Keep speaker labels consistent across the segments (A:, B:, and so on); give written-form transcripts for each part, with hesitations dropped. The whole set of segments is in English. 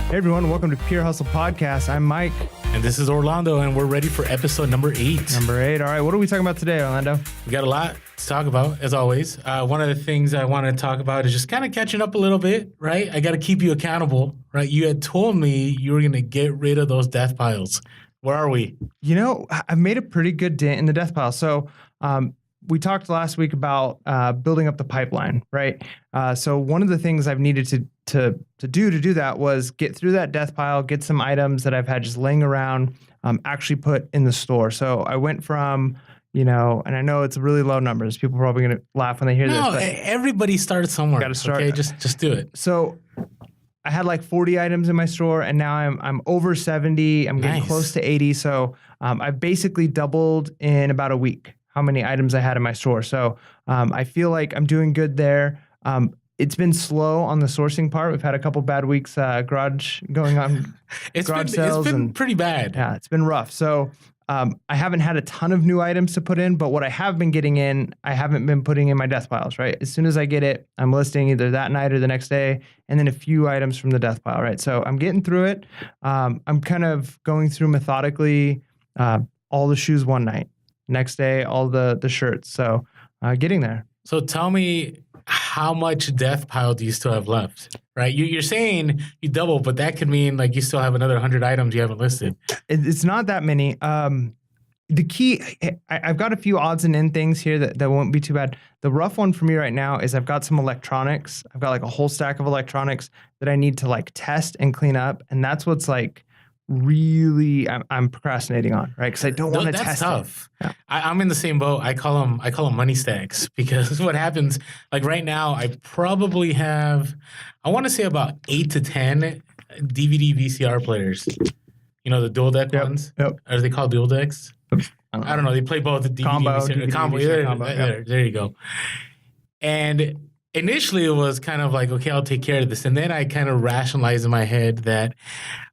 A: Hey everyone, welcome to Pure Hustle Podcast. I'm Mike.
B: And this is Orlando, and we're ready for episode number 8.
A: Number 8. All right, what are we talking about today, Orlando?
B: We got a lot to talk about, as always. One of the things I want to talk about is just kind of catching up a little bit, right? I got to keep you accountable, right? You had told me you were going to get rid of those death piles. Where are we?
A: You know, I've made a pretty good dent in the death pile. So we talked last week about building up the pipeline, right? So one of the things I've needed to do that was get through that death pile, get some items that I've had just laying around, actually put in the store. So I went from, and I know it's really low numbers. People are probably going to laugh when they hear this.
B: No, everybody starts somewhere. Got to start. Okay, just do it.
A: So I had like 40 items in my store, and now I'm over 70. I'm getting close to 80. So I basically doubled in about a week how many items I had in my store. So I feel like I'm doing good there. It's been slow on the sourcing part. We've had a couple bad weeks, garage going on.
B: It's been pretty bad.
A: Yeah, it's been rough. So I haven't had a ton of new items to put in, but what I have been getting in, I haven't been putting in my death piles, right? As soon as I get it, I'm listing either that night or the next day, and then a few items from the death pile, right? So I'm getting through it. I'm kind of going through methodically all the shoes one night. Next day, all the shirts. So getting there.
B: So tell me, how much death pile do you still have left? Right, you're saying you double, but that could mean like you still have another 100 items you haven't listed.
A: It's not that many. The key, I've got a few odds and end things here that won't be too bad. The rough one for me right now is I've got some electronics. I've got like a whole stack of electronics that I need to like test and clean up, and that's what's like really I'm procrastinating on, right? Because I don't want to test it. That's tough. Yeah.
B: I'm in the same boat. I call them money stacks, because what happens, like right now, I probably have, I want to say about 8 to 10 DVD VCR players. You know, the dual deck ones?
A: Yep.
B: Are they called dual decks? I don't know. They play both the DVD
A: DVD,
B: combo.
A: VCR combo.
B: There you go. And initially it was kind of like, okay, I'll take care of this. And then I kind of rationalized in my head that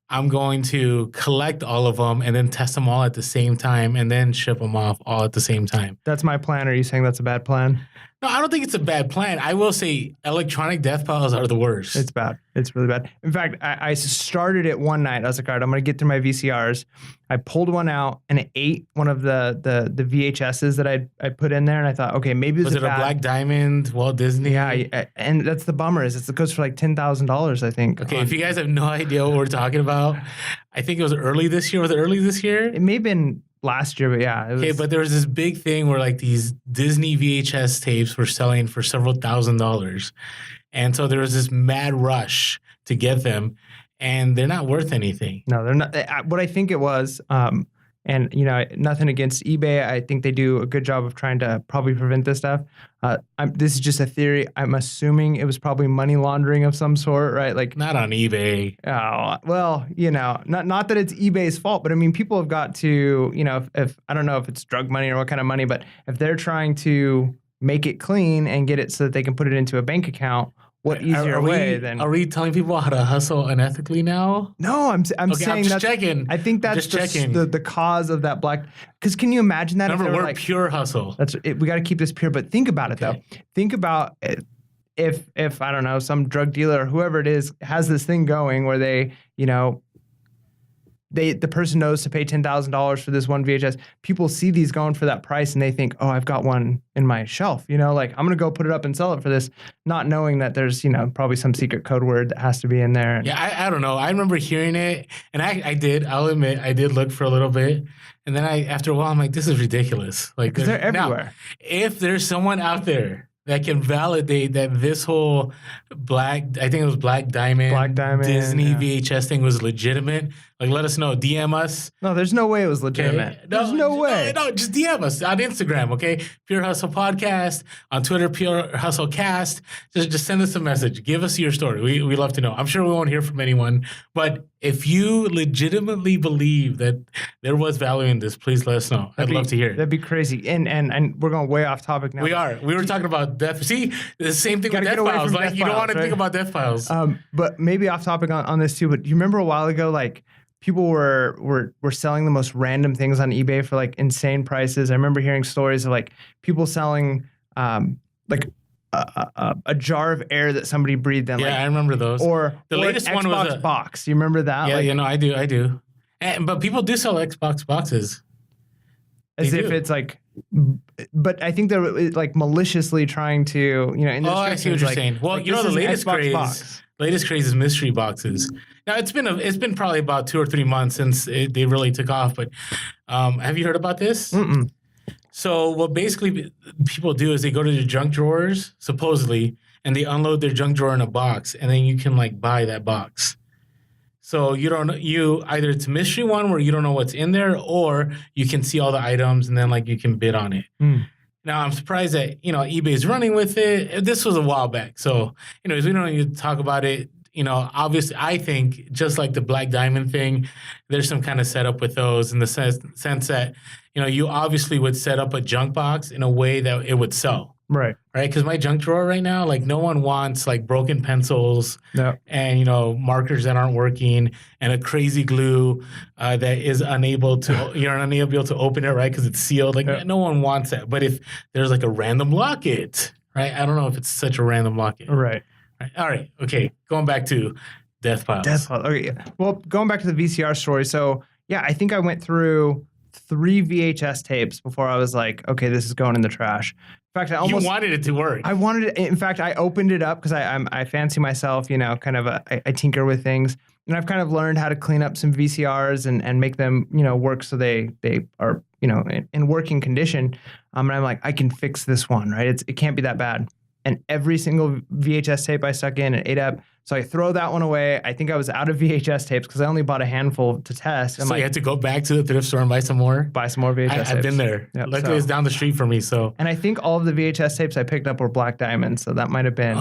B: I'm going to collect all of them and then test them all at the same time and then ship them off all at the same time.
A: That's my plan. Are you saying that's a bad plan?
B: No, I don't think it's a bad plan. I will say electronic death piles are the worst.
A: It's bad. It's really bad. In fact, I started it one night. I was like, all right, I'm going to get through my VCRs. I pulled one out and it ate one of the VHSs that I put in there. And I thought, okay, maybe
B: was it a Black Diamond, Walt Disney?
A: Yeah, and that's the bummer is it goes for like $10,000, I think.
B: Okay, if you guys have no idea what we're talking about, I think it was early this year. Was it early this year?
A: It may have been last year, but yeah.
B: Okay, but there was this big thing where like these Disney VHS tapes were selling for several $1,000s. And so there was this mad rush to get them, and they're not worth anything.
A: No, they're not. What I think it was, and nothing against eBay. I think they do a good job of trying to probably prevent this stuff. This is just a theory. I'm assuming it was probably money laundering of some sort, right? Like
B: not on eBay.
A: Oh, well, not that it's eBay's fault, but I mean, people have got to, if I don't know if it's drug money or what kind of money, but if they're trying to make it clean and get it so that they can put it into a bank account, what easier way than...
B: Are we telling people how to hustle unethically now?
A: No, I'm saying
B: just checking.
A: I think that's the cause of that black... Because can you imagine that?
B: Remember, we're pure hustle.
A: We got to keep this pure, but think about it, though. Think about if, I don't know, some drug dealer or whoever it is has this thing going where they, the person knows to pay $10,000 for this one VHS. People see these going for that price and they think, oh, I've got one in my shelf. Like I'm going to go put it up and sell it for this, not knowing that there's, probably some secret code word that has to be in there.
B: Yeah, I don't know. I remember hearing it, and I'll admit, I did look for a little bit. And then after a while, I'm like, this is ridiculous. Like,
A: because they're everywhere.
B: Now, if there's someone out there that can validate that this whole Black Diamond Disney VHS thing was legitimate, like let us know. DM us.
A: No, there's no way it was legitimate. Okay? There's no way.
B: No, just DM us on Instagram, okay? Pure Hustle Podcast. On Twitter, Pure Hustle Cast. Just send us a message. Give us your story. We love to know. I'm sure we won't hear from anyone, but if you legitimately believe that there was value in this, please let us know. I'd love to hear it.
A: That'd be crazy. And we're going way off topic now.
B: We are. We were talking about death. See, the same thing with death files. Like, you don't want to think about death files.
A: But maybe off topic on this too. But do you remember a while ago, like, people were selling the most random things on eBay for like insane prices? I remember hearing stories of like people selling like a jar of air that somebody breathed in.
B: Yeah, I remember those.
A: Or
B: the latest
A: an
B: one was
A: Xbox box. You remember that?
B: Yeah, I do. But people do sell Xbox boxes.
A: As if it's like, but I think they're like maliciously trying to, in the
B: I see what you're saying. Well, the latest craze is mystery boxes. Now it's been probably about 2 or 3 months since they really took off. But have you heard about this?
A: Mm-mm.
B: So what basically people do is they go to their junk drawers, supposedly, and they unload their junk drawer in a box, and then you can like buy that box. So either it's a mystery one where you don't know what's in there, or you can see all the items and then like you can bid on it. Now I'm surprised that eBay's running with it. This was a while back, so anyways, we don't need to talk about it. Obviously, I think just like the Black Diamond thing, there's some kind of setup with those in the sense that you obviously would set up a junk box in a way that it would sell.
A: Right.
B: Because my junk drawer right now, like no one wants like broken pencils and markers that aren't working and a crazy glue that is unable to you're unable to open it, right? Because it's sealed. Like no one wants that. But if there's like a random locket, right? I don't know if it's such a random locket.
A: Right.
B: All right. Okay. Going back to Death Piles.
A: Okay. Yeah. Well, going back to the VCR story. So yeah, I think I went through 3 VHS tapes before I was like, okay, this is going in the trash. In fact, you
B: wanted it to work.
A: I wanted it. In fact, I opened it up because I fancy myself, kind of I tinker with things, and I've kind of learned how to clean up some VCRs and make them, work so they are, in working condition. And I'm like, I can fix this one, right? It can't be that bad. And every single VHS tape I stuck in, it ate up. So I throw that one away. I think I was out of VHS tapes because I only bought a handful to test.
B: So you had to go back to the thrift store and buy some more?
A: Buy some more VHS tapes.
B: I've been there. Yep, luckily, it's down the street from me. So.
A: And I think all of the VHS tapes I picked up were Black Diamond. So that might have been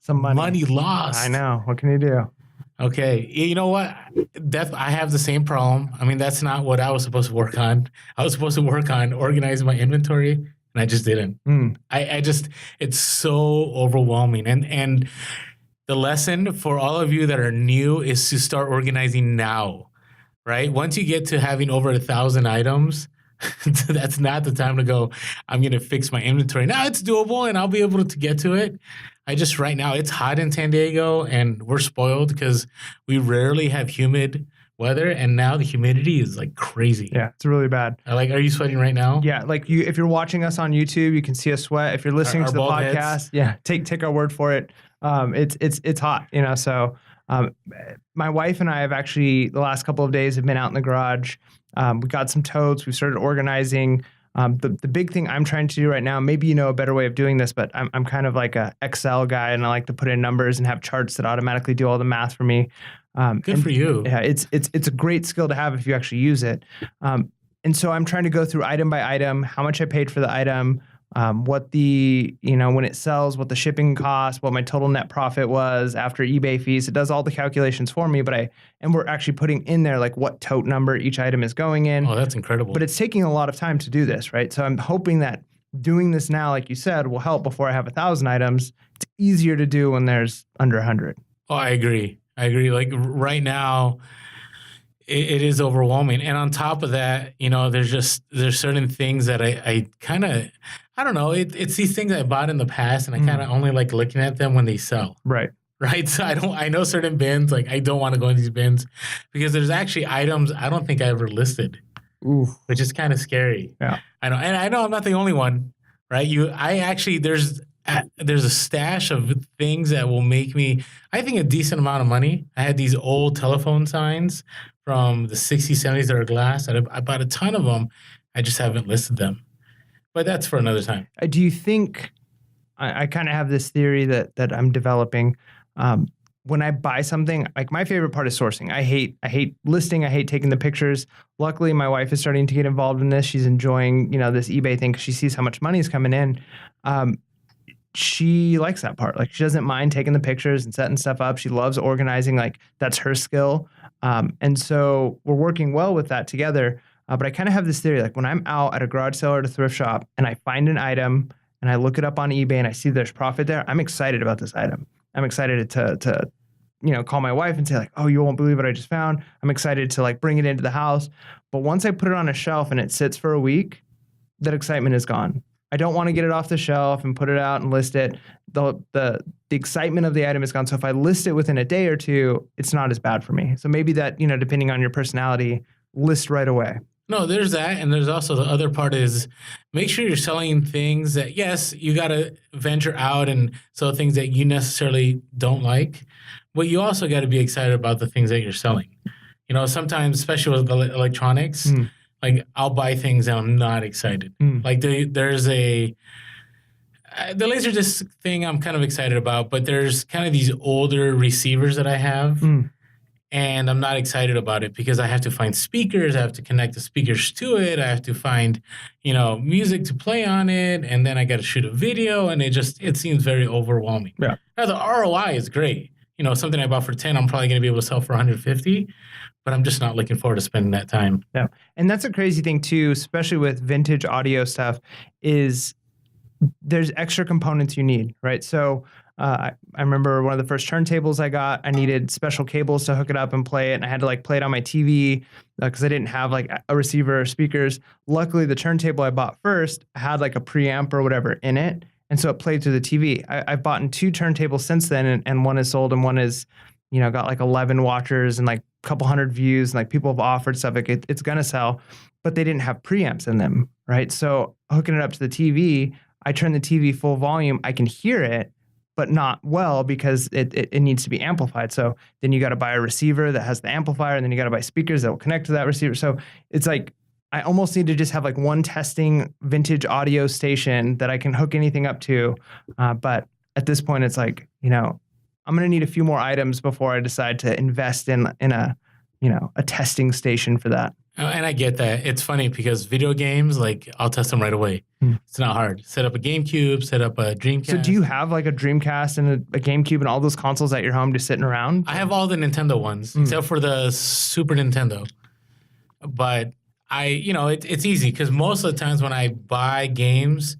A: some money.
B: Money lost.
A: I know. What can you do?
B: Okay. You know what? I have the same problem. I mean, that's not what I was supposed to work on. I was supposed to work on organizing my inventory, and I just didn't. It's so overwhelming. And the lesson for all of you that are new is to start organizing now, right? Once you get to having over 1,000 items, that's not the time to go, I'm going to fix my inventory. Now it's doable and I'll be able to get to it. Right now it's hot in San Diego and we're spoiled because we rarely have humid weather, and now the humidity is like crazy.
A: Yeah, it's really bad.
B: Are you sweating right now?
A: Yeah, if you're watching us on YouTube, you can see us sweat. If you're listening to the podcast, take our word for it. It's hot, So my wife and I have actually the last couple of days have been out in the garage. We got some totes. We started organizing. The big thing I'm trying to do right now, maybe a better way of doing this, but I'm kind of like a Excel guy, and I like to put in numbers and have charts that automatically do all the math for me.
B: Good for you.
A: Yeah, it's a great skill to have if you actually use it. And so I'm trying to go through item by item, how much I paid for the item, what the, when it sells, what the shipping cost, what my total net profit was after eBay fees. It does all the calculations for me, and we're actually putting in there like what tote number each item is going in.
B: Oh, that's incredible.
A: But it's taking a lot of time to do this, right? So I'm hoping that doing this now, like you said, will help before I have 1,000 items. It's easier to do when there's under 100.
B: Oh, I agree. Like right now, it is overwhelming. And on top of that, there's certain things that I kind of, I don't know. It's these things I bought in the past, and I kind of only like looking at them when they sell.
A: Right.
B: So I know certain bins, like I don't want to go in these bins because there's actually items I don't think I ever listed.
A: Ooh.
B: Which is kind of scary.
A: Yeah.
B: I know. And I know I'm not the only one, right? There's a stash of things that will make me, I think, a decent amount of money. I had these old telephone signs from the 60s, 70s that are glass. I bought a ton of them. I just haven't listed them. But that's for another time.
A: Do you think, I kind of have this theory that I'm developing. When I buy something, like my favorite part is sourcing. I hate listing. I hate taking the pictures. Luckily, my wife is starting to get involved in this. She's enjoying, this eBay thing because she sees how much money is coming in. She likes that part. Like she doesn't mind taking the pictures and setting stuff up. She loves organizing. Like that's her skill. And so we're working well with that together. But I kind of have this theory, like when I'm out at a garage sale or at a thrift shop and I find an item and I look it up on eBay and I see there's profit there, I'm excited about this item. I'm excited to call my wife and say like, oh, you won't believe what I just found. I'm excited to like bring it into the house. But once I put it on a shelf and it sits for a week, that excitement is gone. I don't want to get it off the shelf and put it out and list it. The excitement of the item is gone. So if I list it within a day or two, it's not as bad for me. So maybe that, depending on your personality, list right away.
B: No, there's that. And there's also the other part is make sure you're selling things that, yes, you got to venture out and sell things that you necessarily don't like, but you also got to be excited about the things that you're selling. Sometimes, especially with electronics, like I'll buy things and I'm not excited. Like there's the Laserdisc thing I'm kind of excited about, but there's kind of these older receivers that I have. And I'm not excited about it because I have to find speakers. I have to connect the speakers to it. I have to find, music to play on it. And then I got to shoot a video. And it seems very overwhelming.
A: Yeah.
B: Now, the ROI is great. Something I bought for 10, I'm probably going to be able to sell for 150. But I'm just not looking forward to spending that time.
A: Yeah. And that's a crazy thing, too, especially with vintage audio stuff, is there's extra components you need, right? So I remember one of the first turntables I got, I needed special cables to hook it up and play it. And I had to play it on my TV because I didn't have a receiver or speakers. Luckily, the turntable I bought first had a preamp or whatever in it. And so it played through the TV. I've bought 2 turntables since then, and one is sold and one is, got 11 watchers and a couple hundred views, and people have offered stuff. It's going to sell, but they didn't have preamps in them, right? So hooking it up to the TV, I turn the TV full volume, I can hear it, but not well because it needs to be amplified. So then you got to buy a receiver that has the amplifier, and then you got to buy speakers that will connect to that receiver. So it's I almost need to just have one testing vintage audio station that I can hook anything up to. But at this point, it's I'm going to need a few more items before I decide to invest in a testing station for that.
B: And I get that. It's funny because video games, I'll test them right away. It's not hard. Set up a GameCube, set up a Dreamcast.
A: So do you have a Dreamcast and a GameCube and all those consoles at your home just sitting around?
B: I have all the Nintendo ones, except for the Super Nintendo. But it's easy because most of the times when I buy games,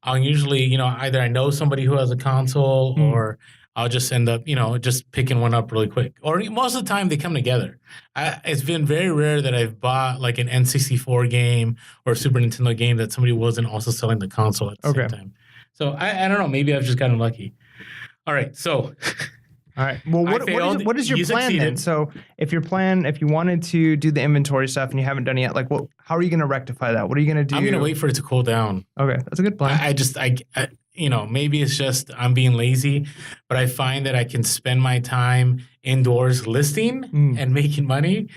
B: I'll usually, either I know somebody who has a console or I'll just end up, just picking one up really quick. Or most of the time they come together. It's been very rare that I've bought an N64 game or a Super Nintendo game that somebody wasn't also selling the console at the same time. So I don't know. Maybe I've just gotten lucky. All right. So.
A: All right. Well, what is your plan then? So if you wanted to do the inventory stuff and you haven't done it yet, how are you going to rectify that? What are you going to do?
B: I'm going to wait for it to cool down.
A: Okay. That's a good plan.
B: I maybe it's just I'm being lazy, but I find that I can spend my time indoors listing and making money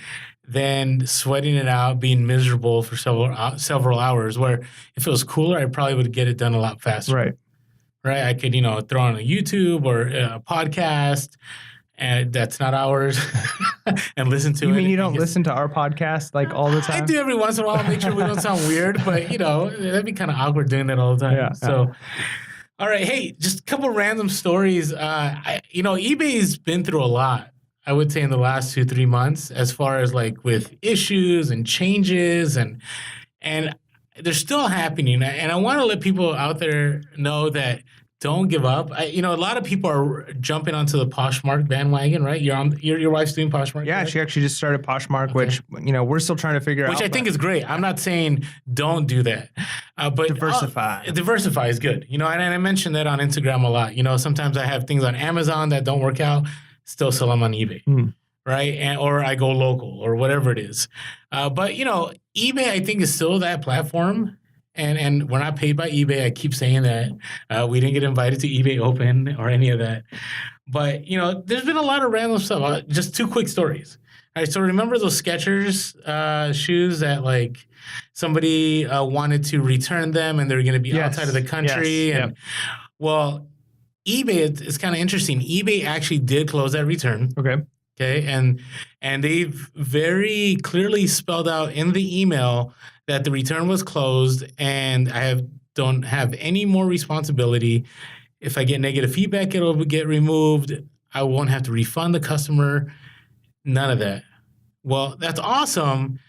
B: than sweating it out, being miserable for several hours, where if it was cooler, I probably would get it done a lot faster. Right. I could, throw on a YouTube or a podcast, and that's not ours, and listen to it.
A: You mean you don't listen to our podcast all the time?
B: I do every once in a while, make sure we don't sound weird, but that'd be kind of awkward doing that all the time.
A: Yeah,
B: so, all right, hey, just a couple random stories. eBay's been through a lot, I would say, in the last 2-3 months, as far as with issues and changes and they're still happening. And I want to let people out there know that don't give up. A lot of people are jumping onto the Poshmark bandwagon, right? Your wife's doing Poshmark.
A: Yeah,
B: right?
A: She actually just started Poshmark, which we're still trying to figure out.
B: Which I think is great. I'm not saying don't do that, but
A: diversify.
B: Diversify is good. And I mentioned that on Instagram a lot. Sometimes I have things on Amazon that don't work out, still sell them on eBay. Right? Or I go local or whatever it is. But, eBay, I think, is still that platform. And we're not paid by eBay. I keep saying that. We didn't get invited to eBay Open or any of that. But, there's been a lot of random stuff. Just 2 quick stories. All right, so remember those Skechers shoes that, somebody wanted to return them and they're going to be outside of the country?
A: Yes.
B: And, well, eBay is kind of interesting. eBay actually did close that return. Okay, and they've very clearly spelled out in the email that the return was closed, and don't have any more responsibility. If I get negative feedback, it'll get removed. I won't have to refund the customer. None of that. Well, that's awesome,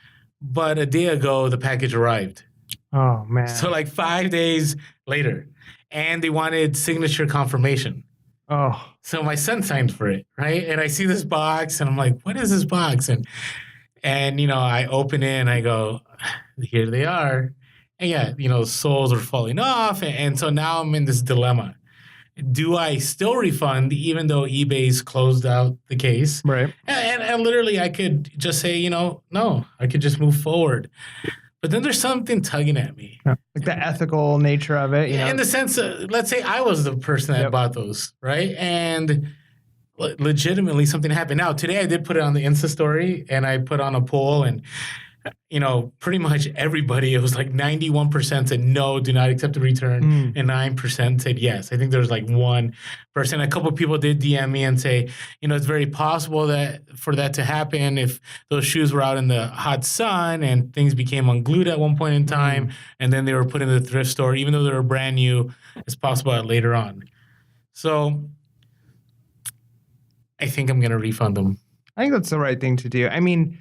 B: but a day ago the package arrived.
A: Oh man!
B: So 5 days later, and they wanted signature confirmation.
A: Oh.
B: So my son signed for it, right? And I see this box, and I'm like, what is this box? And I open it, and I go, here they are. And yeah, souls were falling off. And so now I'm in this dilemma. Do I still refund even though eBay's closed out the case?
A: Right.
B: And literally I could just say, no, I could just move forward. But then there's something tugging at me.
A: Yeah. Like the ethical nature of it.
B: In the sense, let's say I was the person that bought those, right? And legitimately something happened. Now, today I did put it on the Insta story and I put on a poll and pretty much everybody, it was like 91% said no, do not accept the return, and 9% said yes. I think there was like 1%. A couple of people did DM me and say, it's very possible that for that to happen if those shoes were out in the hot sun and things became unglued at one point in time, and then they were put in the thrift store, even though they were brand new, it's possible that later on. So I think I'm going to refund them.
A: I think that's the right thing to do. I mean,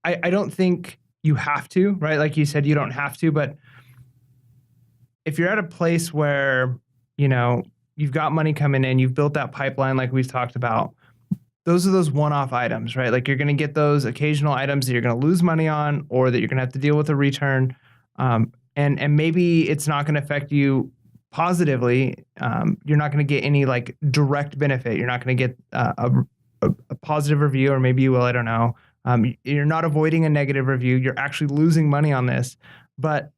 A: I don't think you have to, right? Like you said, you don't have to, but if you're at a place where, you've got money coming in, you've built that pipeline like we've talked about, those are those one-off items, right? Like you're going to get those occasional items that you're going to lose money on or that you're going to have to deal with a return. And maybe it's not going to affect you positively. You're not going to get any like direct benefit. You're not going to get a positive review, or maybe you will, I don't know. You're not avoiding a negative review. You're actually losing money on this. But,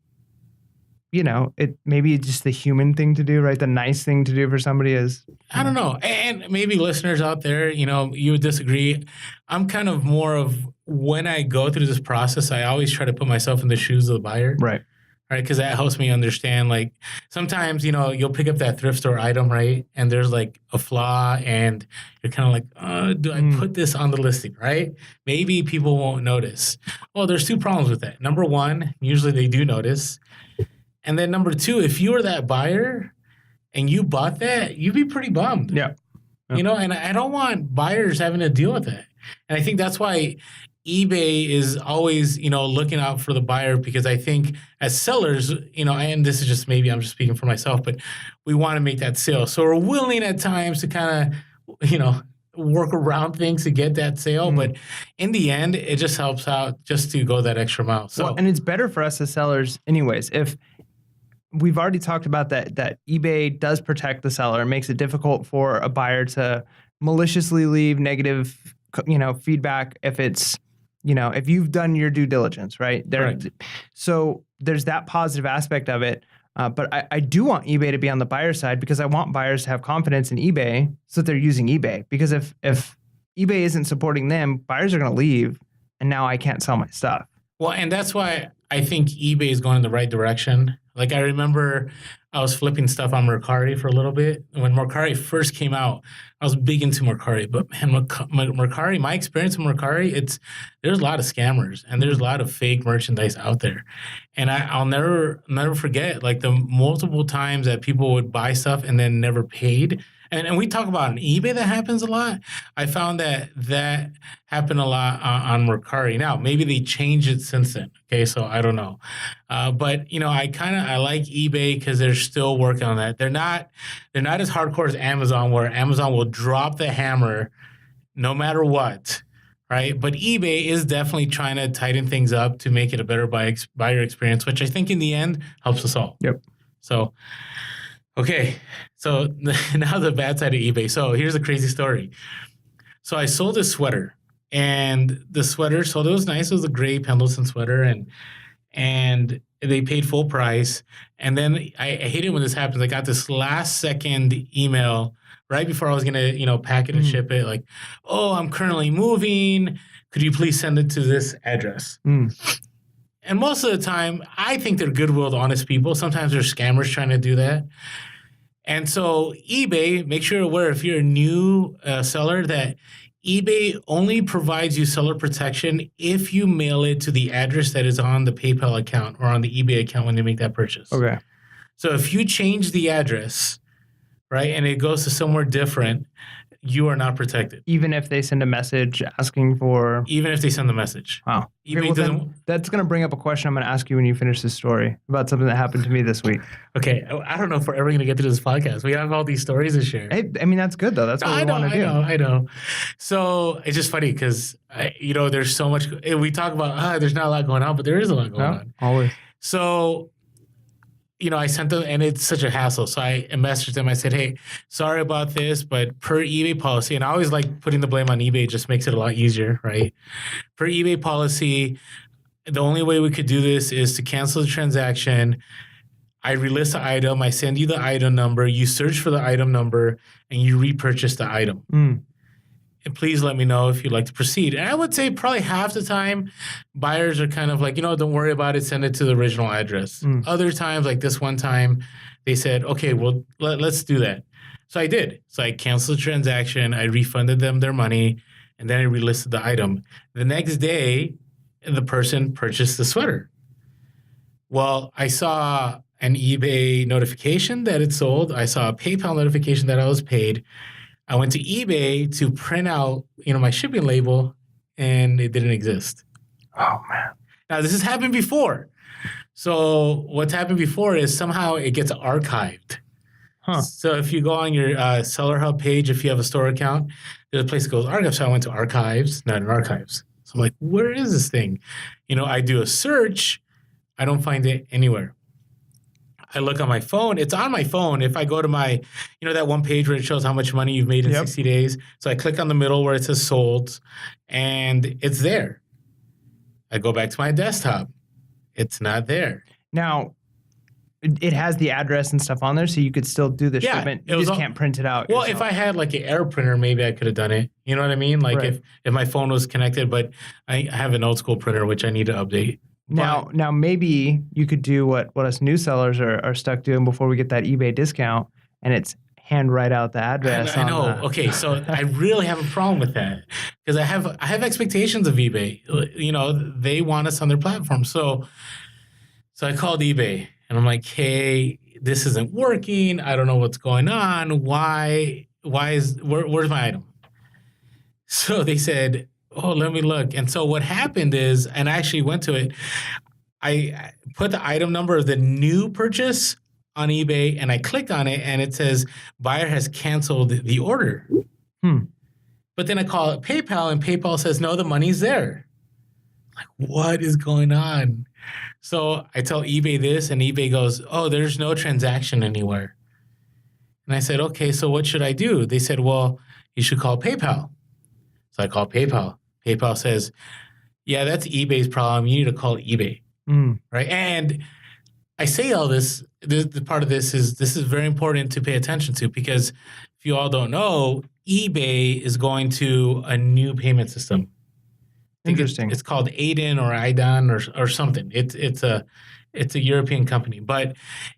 A: it maybe it's just the human thing to do, right? The nice thing to do for somebody is...
B: I don't know. And maybe listeners out there, you would disagree. I'm kind of more of, when I go through this process, I always try to put myself in the shoes of the buyer.
A: Right.
B: Right, because that helps me understand, like, sometimes, you'll pick up that thrift store item, right, and there's, like, a flaw, and you're kind of like, do I put this on the listing, right? Maybe people won't notice. Well, there's 2 problems with that. Number 1, usually they do notice. And then number 2, if you were that buyer and you bought that, you'd be pretty bummed.
A: Yeah.
B: And I don't want buyers having to deal with that. And I think that's why eBay is always, looking out for the buyer, because I think as sellers, and this is just, maybe I'm just speaking for myself, but we want to make that sale. So we're willing at times to kind of, work around things to get that sale. But in the end, it just helps out just to go that extra mile. So,
A: and it's better for us as sellers anyways. If we've already talked about that eBay does protect the seller, it makes it difficult for a buyer to maliciously leave negative, feedback if it's, if you've done your due diligence, right?
B: Right.
A: So there's that positive aspect of it. But I do want eBay to be on the buyer side, because I want buyers to have confidence in eBay so that they're using eBay. Because if eBay isn't supporting them, buyers are going to leave, and now I can't sell my stuff.
B: Well, and that's why I think eBay is going in the right direction. Like, I remember I was flipping stuff on Mercari for a little bit. When Mercari first came out, I was big into Mercari. But man, Mercari, my experience with Mercari, there's a lot of scammers and there's a lot of fake merchandise out there. And I'll never forget, like, the multiple times that people would buy stuff and then never paid. And we talk about on eBay that happens a lot. I found that happened a lot on Mercari. Now, maybe they changed it since then. Okay, so I don't know. But I like eBay because they're still working on that. They're not as hardcore as Amazon, where Amazon will drop the hammer no matter what, right? But eBay is definitely trying to tighten things up to make it a better buyer experience, which I think in the end helps us all.
A: Yep.
B: So. Okay, so now the bad side of eBay. So here's a crazy story. So I sold a sweater, and the sweater sold. It was nice. It was a gray Pendleton sweater, and they paid full price. And then I hate it when this happens. I got this last second email right before I was gonna pack it and ship it. Like, oh, I'm currently moving. Could you please send it to this address? And most of the time, I think they're good-willed, honest people. Sometimes they're scammers trying to do that. And so eBay, make sure you're aware, if you're a new seller, that eBay only provides you seller protection if you mail it to the address that is on the PayPal account or on the eBay account when they make that purchase.
A: Okay.
B: So if you change the address, right, and it goes to somewhere different, you are not protected.
A: Even if they send a message asking for...
B: Even if they send the message.
A: Wow.
B: eBay
A: Okay, well,
B: doesn't...
A: That's going to bring up a question I'm going to ask you when you finish this story about something that happened to me this week.
B: Okay, I don't know if we're ever going to get through this podcast. We have all these stories to share.
A: Hey, I mean, that's good, though. That's what we want to do.
B: I know. So it's just funny because, there's so much... We talk about, there's not a lot going on, but there is a lot going on.
A: Always.
B: So, I sent them, and it's such a hassle. So I messaged them. I said, hey, sorry about this, but per eBay policy, and I always like putting the blame on eBay, just makes it a lot easier, right? Per eBay policy, the only way we could do this is to cancel the transaction. I relist the item. I send you the item number. You search for the item number, and you repurchase the item. And please let me know if you'd like to proceed. And I would say probably half the time, buyers are kind of like, don't worry about it. Send it to the original address. Other times, like this one time, they said, okay, well, let's do that. So I did. So I canceled the transaction. I refunded them their money, and then I relisted the item. The next day, the person purchased the sweater. Well, I saw an eBay notification that it sold. I saw a PayPal notification that I was paid. I went to eBay to print out, my shipping label, and it didn't exist.
A: Oh, man.
B: Now, this has happened before. So what's happened before is somehow it gets archived. So if you go on your Seller Hub page, if you have a store account, there's a place that goes archives. So I went to archives, not in archives. So I'm like, where is this thing? I do a search. I don't find it anywhere. I look on my phone. It's on my phone. If I go to my, that one page where it shows how much money you've made in 60 days. So I click on the middle where it says sold, and it's there. I go back to my desktop. It's not there.
A: Now, it has the address and stuff on there, so you could still do the shipment. You just can't print it out
B: Well,
A: yourself.
B: if I had like an air printer, maybe I could have done it. You know what I mean? Like if my phone was connected, but I have an old school printer, which I need to update.
A: Now maybe you could do what us new sellers are stuck doing before we get that eBay discount, and it's hand write out the address.
B: I know. Okay, so I really have a problem with that because I have expectations of eBay. They want us on their platform. So I called eBay and I'm like, hey, this isn't working. I don't know what's going on. Where's my item? So they said, oh, let me look. And so what happened is, and I actually went to it, I put the item number of the new purchase on eBay, and I click on it, and it says, buyer has canceled the order. But then I call it PayPal, and PayPal says, no, the money's there. Like, what is going on? So I tell eBay this, and eBay goes, oh, there's no transaction anywhere. And I said, okay, so what should I do? They said, well, you should call PayPal. So I call PayPal. PayPal says, yeah, that's eBay's problem. You need to call eBay. Right? And I say all this, the part of this is very important to pay attention to, because if you all don't know, eBay is going to a new payment system.
A: Interesting.
B: It's called Aiden or Idan or something. It's a European company, but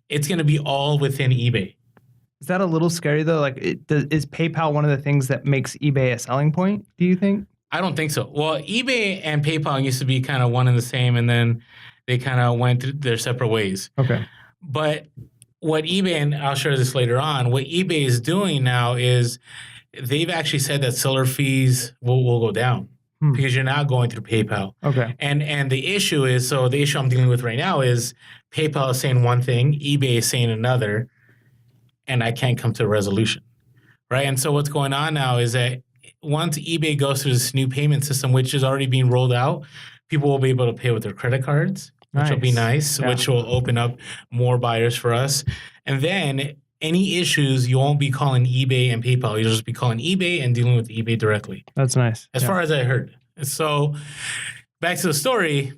B: it's going to be all within eBay.
A: Is that a little scary though? Like, is PayPal one of the things that makes eBay a selling point, do you think?
B: I don't think so. Well, eBay and PayPal used to be kind of one and the same, and then they kind of went their separate ways.
A: Okay.
B: But what eBay, and I'll share this later on, what eBay is doing now is they've actually said that seller fees will go down because you're not going through PayPal.
A: Okay.
B: And the issue is, so the issue I'm dealing with right now is PayPal is saying one thing, eBay is saying another, and I can't come to a resolution, right? And so what's going on now is that once eBay goes through this new payment system, which is already being rolled out, people will be able to pay with their credit cards, which will be nice, which will open up more buyers for us. And then any issues, you won't be calling eBay and PayPal. You'll just be calling eBay and dealing with eBay directly.
A: That's nice.
B: As far as I heard. So back to the story.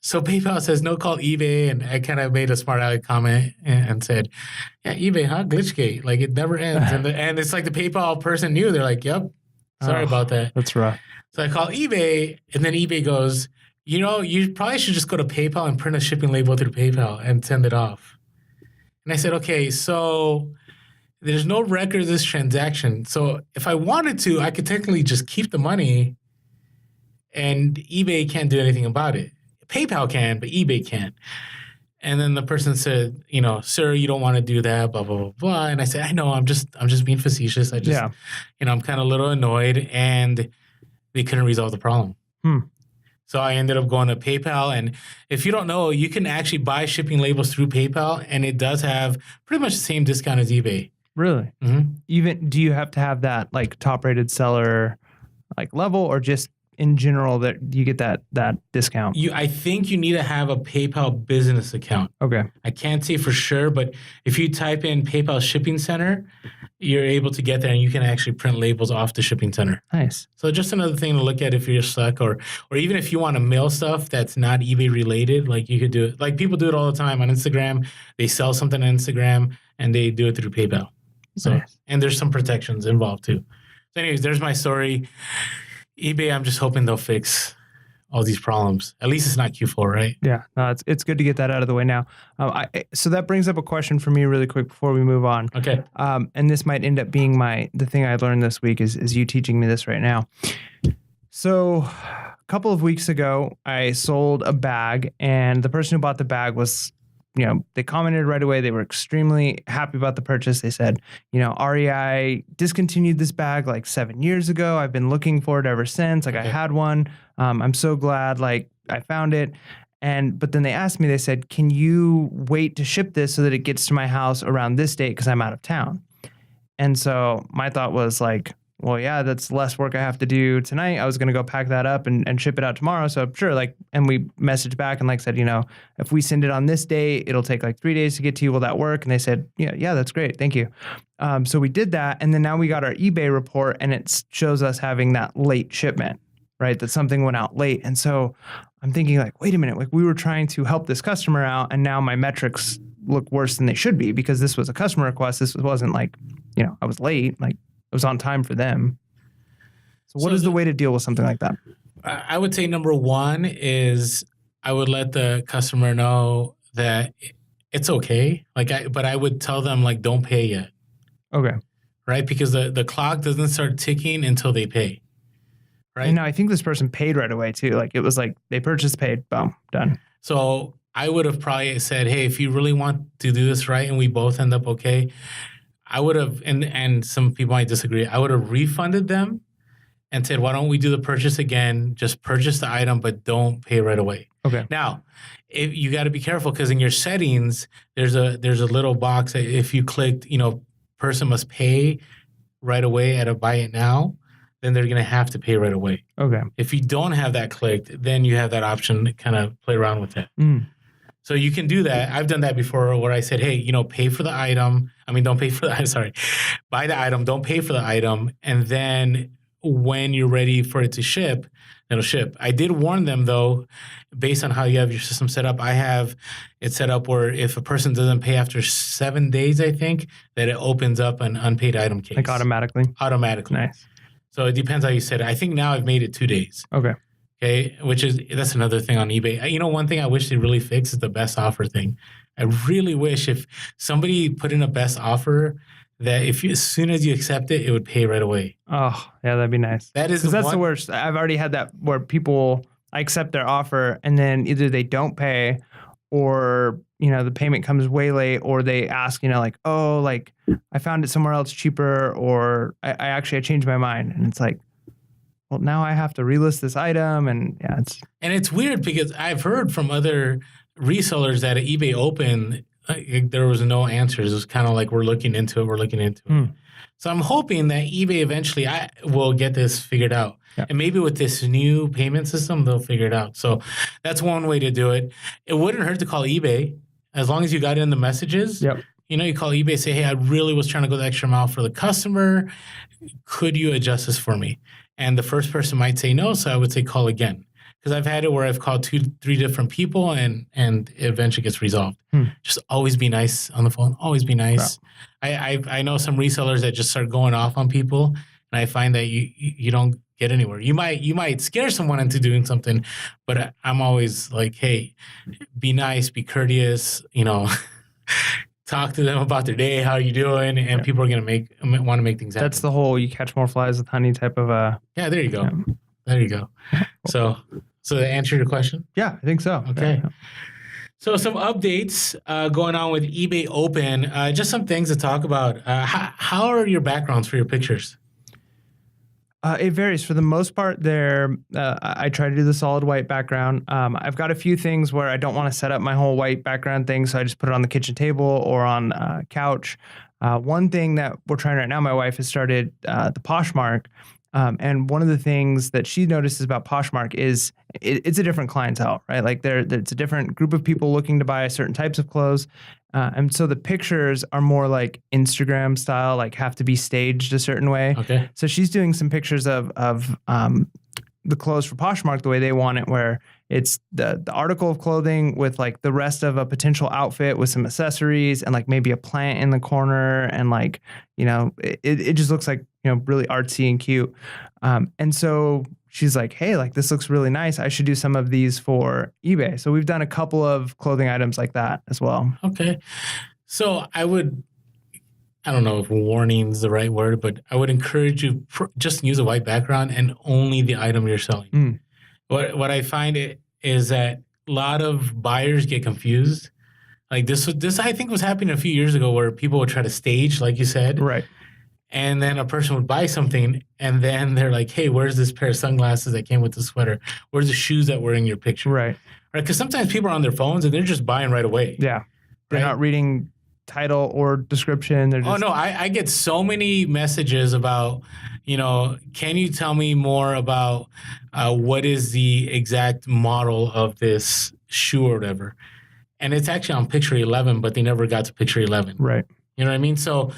B: So PayPal says, no, call eBay. And I kind of made a smart aleck comment and said, yeah, eBay, huh? Glitchgate. Like, it never ends. And it's like the PayPal person knew. They're like, yep, sorry about that.
A: That's rough.
B: So I call eBay, and then eBay goes, you probably should just go to PayPal and print a shipping label through PayPal and send it off. And I said, okay, so there's no record of this transaction. So if I wanted to, I could technically just keep the money, and eBay can't do anything about it. PayPal can, but eBay can't. And then the person said, sir, you don't want to do that, blah, blah, blah, blah. And I said, I know, I'm just being facetious. I'm kind of a little annoyed, and they couldn't resolve the problem. So I ended up going to PayPal. And if you don't know, you can actually buy shipping labels through PayPal, and it does have pretty much the same discount as eBay.
A: Really?
B: Mm-hmm.
A: Even, do you have to have that like top rated seller like level, or just in general that you get that discount?
B: I think you need to have a PayPal business account.
A: Okay.
B: I can't say for sure, but if you type in PayPal Shipping Center, you're able to get there and you can actually print labels off the shipping center.
A: Nice.
B: So just another thing to look at if you're stuck, or even if you want to mail stuff that's not eBay related, like you could do it. Like people do it all the time on Instagram. They sell something on Instagram and they do it through PayPal. So
A: Nice.
B: And there's some protections involved too. So anyways, there's my story. eBay, I'm just hoping they'll fix all these problems. At least it's not Q4, right?
A: Yeah, no, it's good to get that out of the way now. So that brings up a question for me really quick before we move on.
B: Okay.
A: And this might end up being the thing I learned this week is you teaching me this right now. So a couple of weeks ago, I sold a bag, and the person who bought the bag was, they commented right away. They were extremely happy about the purchase. They said, REI discontinued this bag like 7 years ago. I've been looking for it ever since. Like I had one. I'm so glad like I found it. But then they asked me, they said, can you wait to ship this so that it gets to my house around this date? Cause I'm out of town. And so my thought was like, well, yeah, that's less work I have to do tonight. I was going to go pack that up and ship it out tomorrow. So sure. And we messaged back and said, if we send it on this day, it'll take like 3 days to get to you. Will that work? And they said, yeah, that's great. Thank you. So we did that. And then now we got our eBay report and it shows us having that late shipment, right? That something went out late. And so I'm thinking like, wait a minute, like we were trying to help this customer out and now my metrics look worse than they should be because this was a customer request. This wasn't like, I was late, like it was on time for them. So what is the way to deal with something like that?
B: I would say number one is I would let the customer know that it's okay. But I would tell them like, don't pay yet.
A: Okay.
B: Right? Because the clock doesn't start ticking until they pay. Right.
A: And now I think this person paid right away too. Like it was like they purchased, paid, boom, done.
B: So I would have probably said, hey, if you really want to do this right and we both end up okay, I would have, and some people might disagree, I would have refunded them and said, why don't we do the purchase again? Just purchase the item, but don't pay right away.
A: Okay.
B: Now, if you got to be careful because in your settings, there's a little box that if you clicked, person must pay right away at a buy it now, then they're going to have to pay right away.
A: Okay.
B: If you don't have that clicked, then you have that option to kind of play around with it. So you can do that. I've done that before where I said, hey, pay for the item. Don't pay for the item. Sorry. Buy the item. Don't pay for the item. And then when you're ready for it to ship, it'll ship. I did warn them, though, based on how you have your system set up. I have it set up where if a person doesn't pay after 7 days, I think, that it opens up an unpaid item case.
A: Like automatically?
B: Automatically.
A: Nice.
B: So it depends how you set it. I think now I've made it 2 days.
A: Okay.
B: Okay, that's another thing on eBay. One thing I wish they really fix is the best offer thing. I really wish if somebody put in a best offer that as soon as you accept it, it would pay right away.
A: Oh, yeah, that'd be nice.
B: That's
A: the worst. I've already had that where I accept their offer and then either they don't pay or, the payment comes way late or they ask, I found it somewhere else cheaper or I changed my mind. And it's like, well, now I have to relist this item, and yeah,
B: it's weird because I've heard from other resellers that at eBay Open, there was no answers. It was kind of like we're looking into it. So I'm hoping that eBay eventually will get this figured out, and maybe with this new payment system, they'll figure it out. So that's one way to do it. It wouldn't hurt to call eBay as long as you got in the messages.
A: Yep.
B: You call eBay, say, hey, I really was trying to go the extra mile for the customer. Could you adjust this for me? And the first person might say no, so I would say call again. Because I've had it where I've called 2-3 different people and it eventually gets resolved. Just always be nice on the phone. Always be nice. Wow. I know some resellers that just start going off on people, and I find that you don't get anywhere. You might scare someone into doing something, but I'm always like, hey, be nice, be courteous, talk to them about their day, how are you doing, and people are going to want to make things happen.
A: That's the whole you catch more flies with honey type of
B: Yeah, there you go. There you go. So to answer your question?
A: Yeah, I think so.
B: Okay.
A: Yeah.
B: So some updates going on with eBay Open. Just some things to talk about. How are your backgrounds for your pictures?
A: It varies. For the most part, I try to do the solid white background. I've got a few things where I don't want to set up my whole white background thing, so I just put it on the kitchen table or on a couch. One thing that we're trying right now, my wife has started the Poshmark. And one of the things that she notices about Poshmark is it's a different clientele, right? Like it's a different group of people looking to buy certain types of clothes. And so the pictures are more like Instagram style, like have to be staged a certain way.
B: Okay.
A: So she's doing some pictures of the clothes for Poshmark the way they want it, where it's the article of clothing with like the rest of a potential outfit with some accessories and like maybe a plant in the corner. And like, it just looks like, really artsy and cute. And so she's like, hey, like this looks really nice. I should do some of these for eBay. So we've done a couple of clothing items like that as well.
B: Okay. So I don't know if warning is the right word, but I would encourage you just use a white background and only the item you're selling. What I find is that a lot of buyers get confused. Like this I think was happening a few years ago where people would try to stage, like you said.
A: Right.
B: And then a person would buy something and then they're like, hey, where's this pair of sunglasses that came with the sweater? Where's the shoes that were in your picture?
A: Right.
B: Because sometimes people are on their phones and they're just buying right away.
A: Yeah. They're not reading title or description. They're just...
B: I get so many messages about, can you tell me more about what is the exact model of this shoe or whatever? And it's actually on picture 11, but they never got to picture 11.
A: Right.
B: You know what I mean? So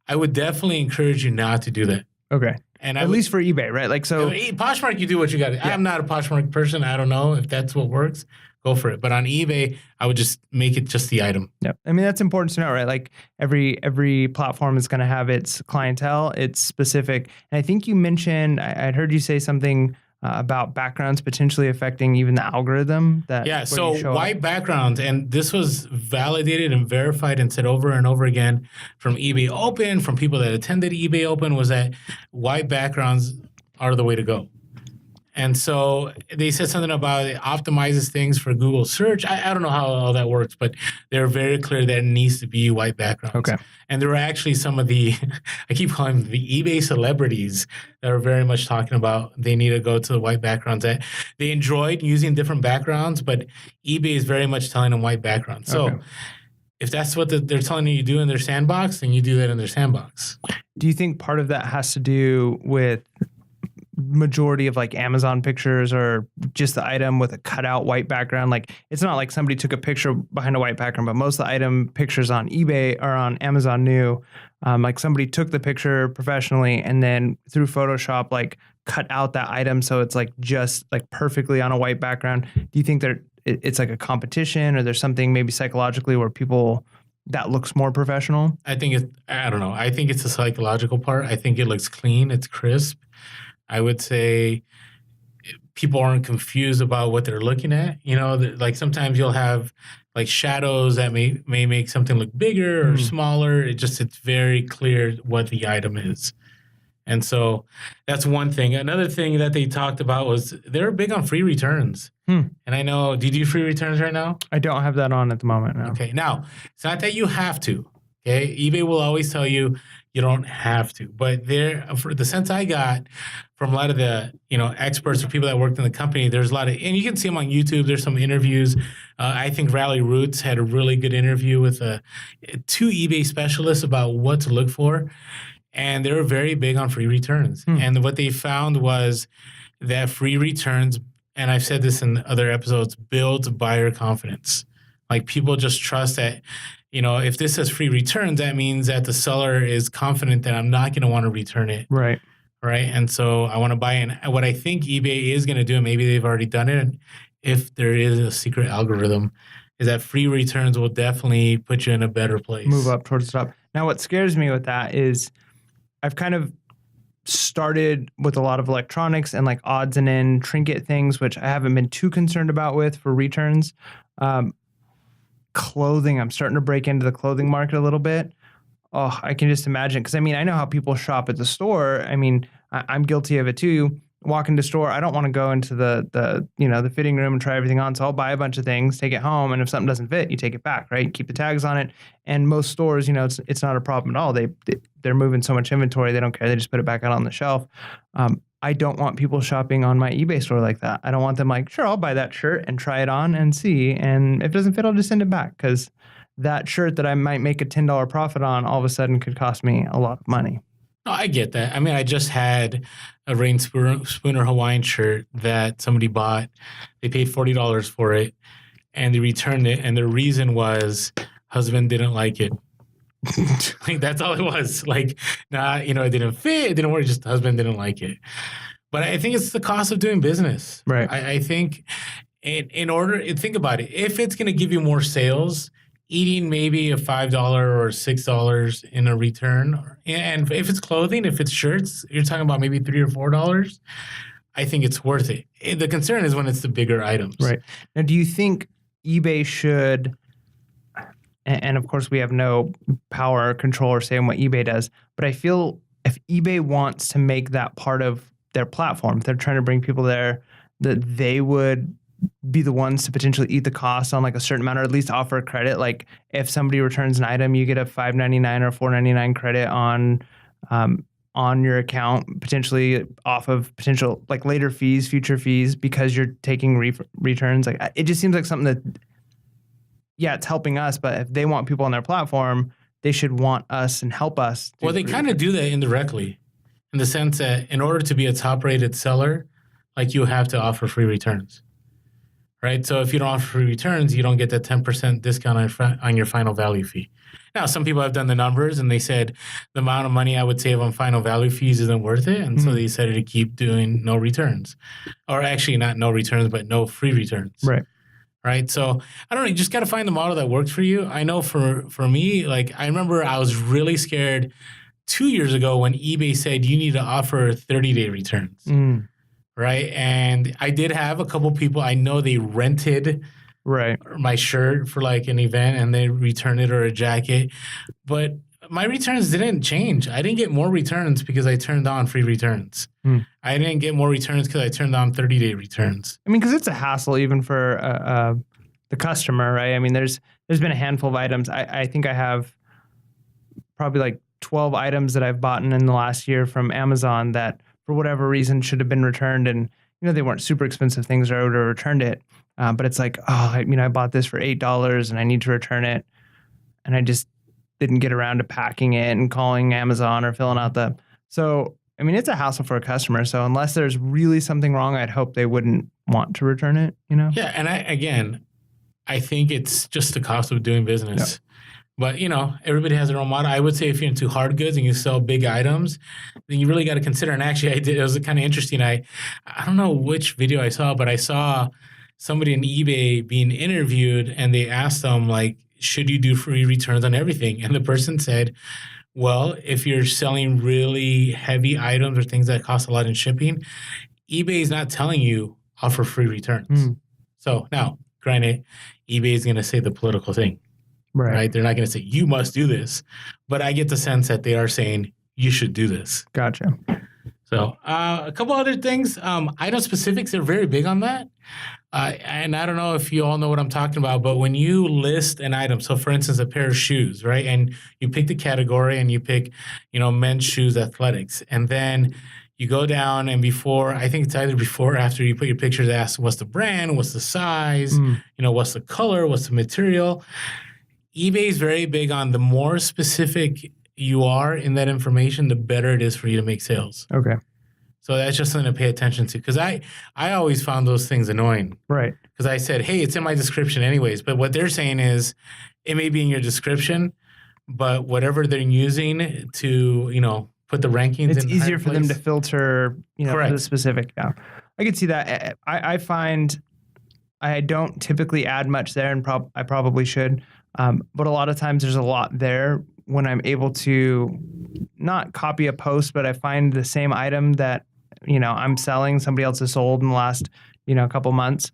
B: I would definitely encourage you not to do that.
A: Okay.
B: And
A: at least for eBay, right? Like, so
B: Poshmark, you do what you got. Yeah. I'm not a Poshmark person. I don't know if that's what works. Go for it. But on eBay, I would just make it just the item.
A: Yeah. I mean, that's important to know, right? Like every platform is going to have its clientele, its specific. And I think you mentioned, I'd heard you say something about backgrounds potentially affecting even the algorithm.
B: So white backgrounds, and this was validated and verified and said over and over again from eBay Open, from people that attended eBay Open, was that white backgrounds are the way to go. And so they said something about it optimizes things for Google search. I don't know how all that works, but they're very clear that it needs to be white backgrounds.
A: Okay.
B: And there were actually some of the, I keep calling them the eBay celebrities that are very much talking about they need to go to the white backgrounds. That they enjoyed using different backgrounds, but eBay is very much telling them white backgrounds. So if that's what they're telling you to do in their sandbox, then you do that in their sandbox.
A: Do you think part of that has to do with majority of like Amazon pictures or just the item with a cutout white background? Like it's not like somebody took a picture behind a white background, but most of the item pictures on eBay or on Amazon New, like somebody took the picture professionally and then through Photoshop, like cut out that item. So it's like just like perfectly on a white background. Do you think it's like a competition or there's something maybe psychologically where people that looks more professional?
B: I don't know. I think it's a psychological part. I think it looks clean. It's crisp. I would say people aren't confused about what they're looking at. Like sometimes you'll have like shadows that may make something look bigger or smaller. It's very clear what the item is. And so that's one thing. Another thing that they talked about was they're big on free returns. And I know, do you do free returns right now?
A: I don't have that on at the moment. No.
B: Okay. Now, it's not that you have to. Okay. eBay will always tell you you don't have to. But for the sense I got from a lot of the experts or people that worked in the company, there's a lot of, and you can see them on YouTube. There's some interviews. I think Rally Roots had a really good interview with two eBay specialists about what to look for. And they were very big on free returns. And what they found was that free returns, and I've said this in other episodes, builds buyer confidence. Like people just trust that, if this says free returns, that means that the seller is confident that I'm not going to want to return it.
A: Right.
B: Right. And so I want to buy in. What I think eBay is going to do, and maybe they've already done it, if there is a secret algorithm, is that free returns will definitely put you in a better place.
A: Move up towards the top. Now, what scares me with that is I've kind of started with a lot of electronics and like odds and end trinket things, which I haven't been too concerned about with for returns. Clothing, I'm starting to break into the clothing market a little bit. Oh, I can just imagine. Because I know how people shop at the store. I'm guilty of it too. Walk into store, I don't want to go into the fitting room and try everything on. So I'll buy a bunch of things, take it home, and if something doesn't fit, you take it back, right? You keep the tags on it. And most stores, it's not a problem at all. They're moving so much inventory, they don't care. They just put it back out on the shelf. I don't want people shopping on my eBay store like that. I don't want them like, sure, I'll buy that shirt and try it on and see. And if it doesn't fit, I'll just send it back, because that shirt that I might make a $10 profit on all of a sudden could cost me a lot of money.
B: No, I get that. I mean, I just had a Spooner Hawaiian shirt that somebody bought. They paid $40 for it, and they returned it. And the reason was husband didn't like it. Like, that's all it was. Like, nah, it didn't fit. It didn't work. Just the husband didn't like it. But I think it's the cost of doing business.
A: Right.
B: I think in order, think about it. If it's going to give you more sales, eating maybe a $5 or $6 in a return, and if it's clothing, if it's shirts, you're talking about maybe $3 or $4. I think it's worth it. The concern is when it's the bigger items.
A: Right. Now, do you think eBay should, and of course we have no power or control or say in what eBay does, but I feel if eBay wants to make that part of their platform, if they're trying to bring people there, that they would be the ones to potentially eat the cost on like a certain amount, or at least offer a credit. Like if somebody returns an item, you get a $5.99 or $4.99 credit on your account, potentially off of potential like later fees, future fees, because you're taking returns. Like it just seems like something that, yeah, it's helping us, but if they want people on their platform, they should want us and help us.
B: Well, they kind of do that indirectly, in the sense that in order to be a top-rated seller, like you have to offer free returns. Right? So if you don't offer free returns, you don't get that 10% discount on your final value fee. Now, some people have done the numbers and they said the amount of money I would save on final value fees isn't worth it. And so they decided to keep doing no returns. Or actually not no returns, but no free returns.
A: Right.
B: Right. So I don't know. You just got to find the model that works for you. I know for me, like I remember I was really scared 2 years ago when eBay said you need to offer 30-day returns. Right. And I did have a couple people I know they rented my shirt for like an event and they returned it, or a jacket. But my returns didn't change. I didn't get more returns because I turned on free returns. I didn't get more returns because I turned on 30-day returns.
A: I mean, because it's a hassle even for the customer, right? I mean, there's been a handful of items. I think I have probably like 12 items that I've bought in the last year from Amazon that for whatever reason should have been returned, and they weren't super expensive things, or I would have returned it. But it's like, I bought this for $8 and I need to return it, and I just didn't get around to packing it and calling Amazon or filling out the. So I mean, it's a hassle for a customer. So unless there's really something wrong, I'd hope they wouldn't want to return it.
B: Yeah, and I think it's just the cost of doing business. Yep. But, everybody has their own model. I would say if you're into hard goods and you sell big items, then you really got to consider. And actually, it was kind of interesting. I don't know which video I saw, but I saw somebody in eBay being interviewed, and they asked them, like, should you do free returns on everything? And the person said, well, if you're selling really heavy items or things that cost a lot in shipping, eBay is not telling you offer free returns. So now, granted, eBay is going to say the political thing. Right. They're not going to say, you must do this. But I get the sense that they are saying, you should do this.
A: Gotcha.
B: So a couple other things. Item specifics, they're very big on that. And I don't know if you all know what I'm talking about, but when you list an item, so for instance, a pair of shoes, right? And you pick the category and you pick, men's shoes, athletics. And then you go down, and I think it's either before or after you put your pictures, ask what's the brand, what's the size, what's the color, what's the material. eBay is very big on the more specific you are in that information, the better it is for you to make sales.
A: Okay.
B: So that's just something to pay attention to, because I always found those things annoying.
A: Right.
B: Because I said, hey, it's in my description anyways. But what they're saying is it may be in your description, but whatever they're using to, put the rankings in.
A: It's easier for them to filter, the specific. Yeah. I could see that. I find I don't typically add much there, and I probably should. But a lot of times there's a lot there when I'm able to not copy a post, but I find the same item that, I'm selling, somebody else has sold in the last, couple months,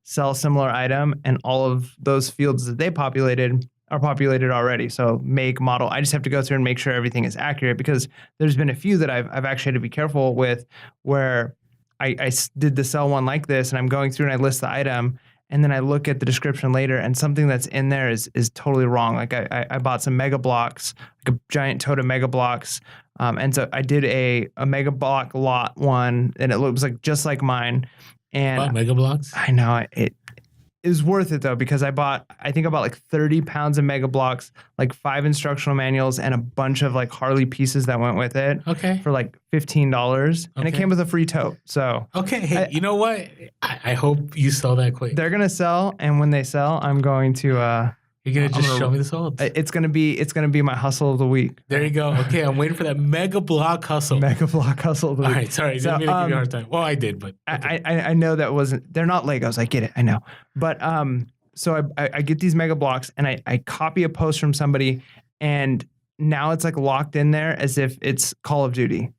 A: sell a similar item, and all of those fields that they populated are populated already. So make, model, I just have to go through and make sure everything is accurate, because there's been a few that I've actually had to be careful with, where I did the sell one like this, and I'm going through and I list the item, and then I look at the description later, and something that's in there is totally wrong. Like I bought some Mega Blocks, like a giant tote of Mega Blocks. And so I did a Mega Block lot one, and it looks like just like mine. And
B: Mega Blocks?
A: I know it It was worth it though, because I think I bought like 30 pounds of Mega Blocks, like 5 instructional manuals, and a bunch of like Harley pieces that went with it.
B: Okay.
A: For like $15, and it
B: Okay.
A: came with a free tote. So
B: Okay, hey, you know what? I hope you sell that quick.
A: they're gonna sell, and when they sell, I'm going to.
B: You're gonna just show me the solds.
A: It's gonna be my hustle of the week.
B: There you go. Okay, I'm waiting for that Mega Block hustle.
A: Mega Block hustle of the
B: All
A: week.
B: right, sorry,
A: So,
B: didn't mean to give you a hard time. Well, I did, but okay.
A: I know that wasn't. They're not Legos. I get it. I know, but so I get these Mega Blocks, and I copy a post from somebody, and now it's like locked in there as if it's Call of Duty.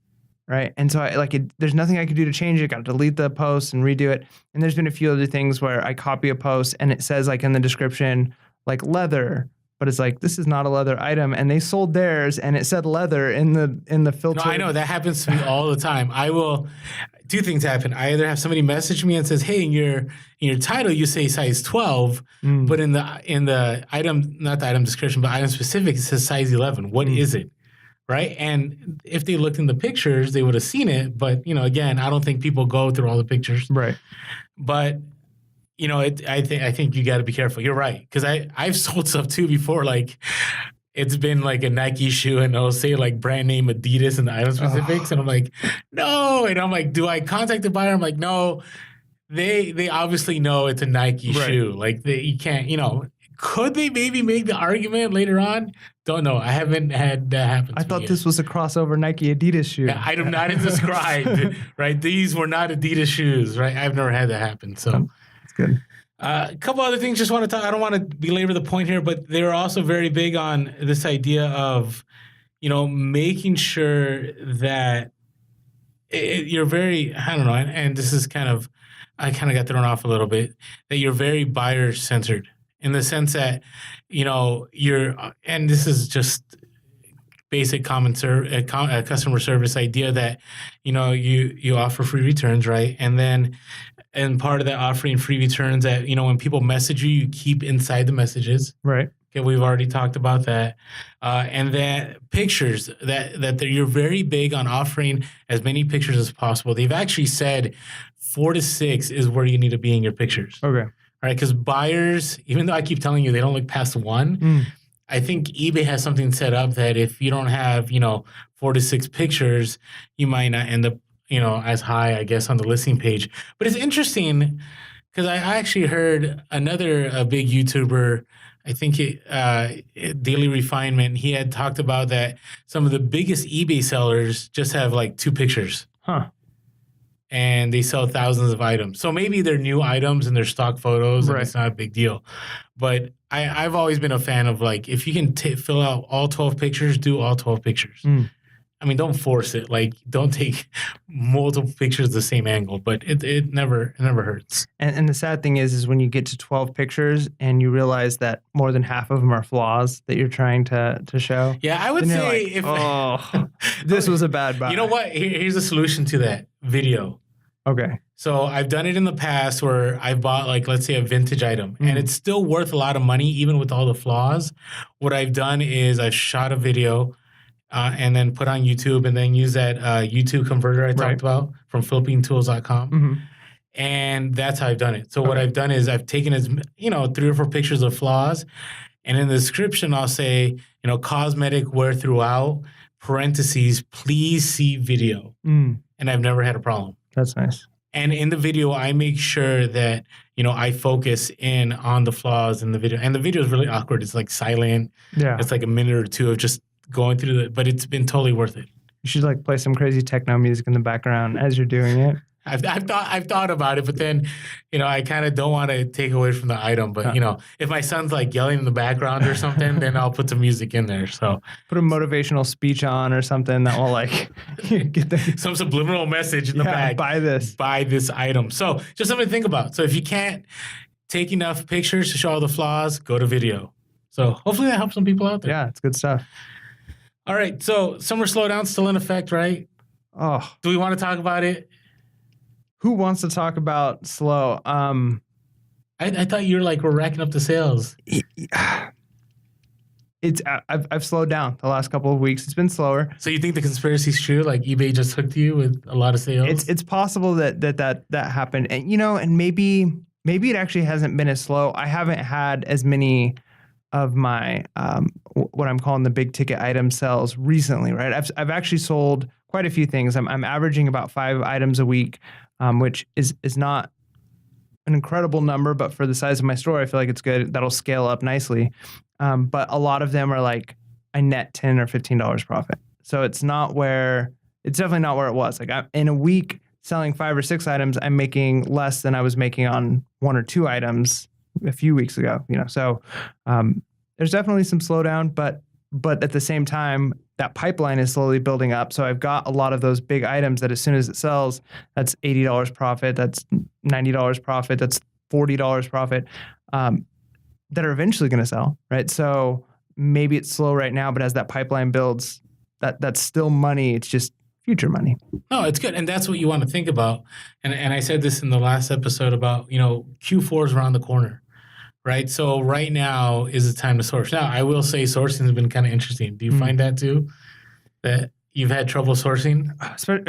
A: Right. And so there's nothing I could do to change it. Got to delete the post and redo it. And there's been a few other things where I copy a post and it says like in the description, like leather, but it's like, this is not a leather item. And they sold theirs and it said leather in the filter.
B: No, I know that happens to me all the time. Two things happen. I either have somebody message me and says, hey, in your title, you say size 12, but in the item, not the item description, but item specific, it says size 11. What is it? Right. And if they looked in the pictures, they would have seen it. But, again, I don't think people go through all the pictures.
A: Right.
B: But, I think you got to be careful. You're right. Because I've sold stuff too before. Like it's been like a Nike shoe and it'll say like brand name Adidas and the item specifics. And I'm like, no. And I'm like, do I contact the buyer? I'm like, no. They obviously know it's a Nike shoe. Like you can't, could they maybe make the argument later on? Don't know. I haven't had that happen.
A: I thought this was a crossover Nike Adidas shoe.
B: Yeah, item not described. Right, these were not Adidas shoes. Right, I've never had that happen. So
A: that's good.
B: A couple other things. Just want to talk. I don't want to belabor the point here, but they're also very big on this idea of, making sure that you're very. I don't know. And this is I kind of got thrown off a little bit. That you're very buyer centered. In the sense that, and this is just basic customer service idea that, you offer free returns, right? And part of that offering free returns that, when people message you, you keep inside the messages.
A: Right.
B: Okay, we've already talked about that. And that pictures, that you're very big on offering as many pictures as possible. They've actually said 4 to 6 is where you need to be in your pictures.
A: Okay.
B: Right, because buyers, even though I keep telling you they don't look past 1, I think eBay has something set up that if you don't have, 4 to 6 pictures, you might not end up, as high, I guess, on the listing page. But it's interesting because I actually heard another big YouTuber, I think Daily Refinement, he had talked about that some of the biggest eBay sellers just have like 2 pictures.
A: Huh.
B: And they sell thousands of items. So maybe they're new items and they're stock photos and it's not a big deal. But I've always been a fan of like, if you can fill out all 12 pictures, do all 12 pictures. I mean, don't force it. Like, don't take multiple pictures the same angle, but it never hurts.
A: And the sad thing is when you get to 12 pictures and you realize that more than half of them are flaws that you're trying to show.
B: Yeah, I would say
A: like, this was a bad buy.
B: You know what? Here's a solution to that. Video.
A: Okay.
B: So I've done it in the past where I've bought like, let's say a vintage item and it's still worth a lot of money, even with all the flaws. What I've done is I've shot a video and then put on YouTube and then use that YouTube converter I talked about from philippinetools.com. And that's how I've done it. So what I've done is I've taken 3 or 4 pictures of flaws. And in the description, I'll say, cosmetic wear throughout, parentheses, please see video. And I've never had a problem.
A: That's nice.
B: And in the video, I make sure that, I focus in on the flaws in the video. And the video is really awkward. It's like silent. Yeah. It's like a minute or 2 of just going through but it's been totally worth it.
A: You should like play some crazy techno music in the background as you're doing it.
B: I've thought about it, but then, I kind of don't want to take away from the item. But, if my son's like yelling in the background or something, then I'll put some music in there. So
A: put a motivational speech on or something that will like get
B: some subliminal message in the back.
A: Buy this
B: item. So just something to think about. So if you can't take enough pictures to show all the flaws, go to video. So hopefully that helps some people out there.
A: Yeah, it's good stuff.
B: All right. So summer slowdown still in effect, right?
A: Oh,
B: do we want to talk about it?
A: Who wants to talk about slow?
B: I thought you were like, we're racking up the sales.
A: I've slowed down the last couple of weeks. It's been slower.
B: So you think the conspiracy's true? Like eBay just hooked you with a lot of sales?
A: It's possible that happened, and and maybe maybe it actually hasn't been as slow. I haven't had as many of my what I'm calling the big ticket item sales recently, right? I've actually sold quite a few things. I'm averaging about 5 items a week, which is not an incredible number, but for the size of my store, I feel like it's good. That'll scale up nicely. But a lot of them are like I net $10 or $15 profit. So it's definitely not where it was. Like in a week selling 5 or 6 items, I'm making less than I was making on 1 or 2 items a few weeks ago. So there's definitely some slowdown, but at the same time, that pipeline is slowly building up. So I've got a lot of those big items that as soon as it sells, that's $80 profit, that's $90 profit, that's $40 profit, that are eventually going to sell, right? So maybe it's slow right now, but as that pipeline builds, that's still money. It's just future money.
B: No, it's good. And that's what you want to think about. And I said this in the last episode about, Q4 is around the corner, right? So right now is the time to source. Now, I will say sourcing has been kind of interesting. Do you find that too? That you've had trouble sourcing?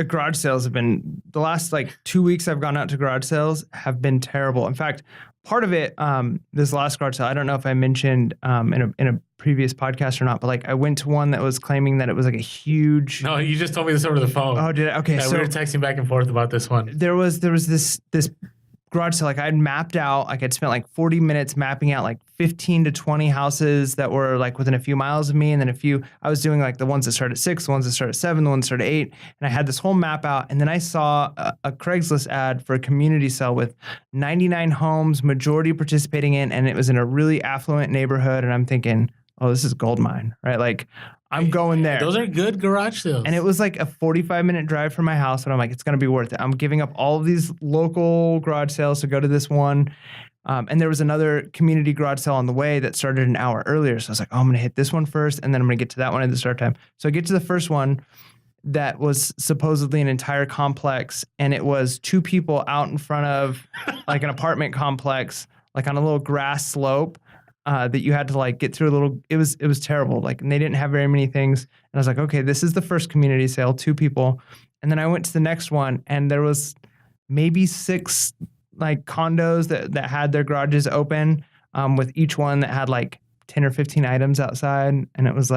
A: Garage sales have been, the last 2 weeks I've gone out to garage sales have been terrible. In fact, part of it, this last garage sale, I don't know if I mentioned in a previous podcast or not, but I went to one that was claiming that it was a huge.
B: No, you just told me this over the phone.
A: Oh, did I? Okay,
B: yeah,
A: so
B: we were texting back and forth about this one.
A: There was this garage sale. I'd mapped out. I'd spent 40 minutes mapping out 15 to 20 houses that were within a few miles of me, and then I was doing the ones that start at 6, the ones that start at 7, the ones that start at 8, and I had this whole map out. And then I saw a Craigslist ad for a community sale with 99 homes, majority participating in, and it was in a really affluent neighborhood. And I'm thinking, oh, this is gold mine, right? I'm going there.
B: Those are good garage sales.
A: And it was a 45-minute drive from my house, and I'm it's going to be worth it. I'm giving up all of these local garage sales to go to this one. And there was another community garage sale on the way that started an hour earlier. So I was I'm going to hit this one first, and then I'm going to get to that one at the start time. So I get to the first one that was supposedly an entire complex, and it was 2 people out in front of an apartment complex, on a little grass slope. That you had to get through a little. It was terrible. And they didn't have very many things. And I was okay, this is the first community sale, 2 people. And then I went to the next one, and there was maybe 6 condos that had their garages open, with each one that had 10 or 15 items outside. And it was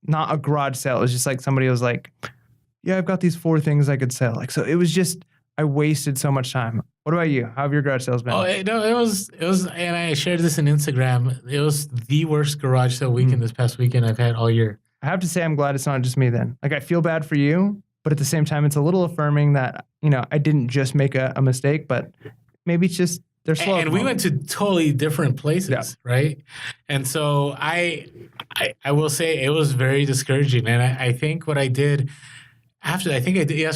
A: not a garage sale. It was just somebody was yeah, I've got these 4 things I could sell. So it was just, I wasted so much time. What about you? How have your garage sales been?
B: Oh, no, it was, and I shared this in Instagram. It was the worst garage sale weekend this past weekend I've had all year.
A: I have to say, I'm glad it's not just me then. I feel bad for you, but at the same time, it's a little affirming that, I didn't just make a mistake, but maybe it's just, they're slow.
B: And we went to totally different places, right? And so I will say it was very discouraging. And I think what I did, that's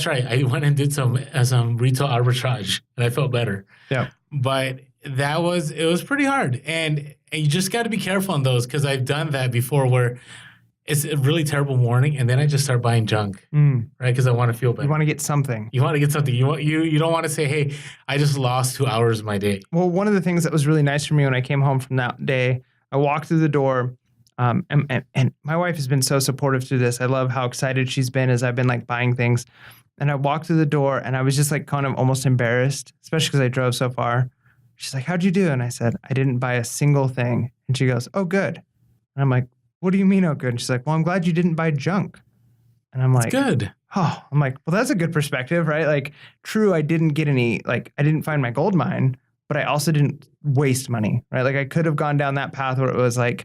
B: right. I went and did some retail arbitrage, and I felt better.
A: Yeah.
B: But it was pretty hard. And you just got to be careful on those, because I've done that before where it's a really terrible morning, and then I just start buying junk, right? Because I want to feel better.
A: You want to get something.
B: You don't want to say, hey, I just lost 2 hours of my day.
A: Well, one of the things that was really nice for me when I came home from that day, I walked through the door. And my wife has been so supportive through this. I love how excited she's been as I've been buying things. And I walked through the door, and I was just kind of almost embarrassed, especially because I drove so far. She's like, how'd you do? And I said, I didn't buy a single thing. And she goes, oh, good. And I'm like, what do you mean, oh, good? And she's like, well, I'm glad you didn't buy junk. And I'm like,
B: good.
A: Oh, I'm like, well, that's a good perspective, right? True, I didn't get any, I didn't find my gold mine, but I also didn't waste money, right? I could have gone down that path where it was I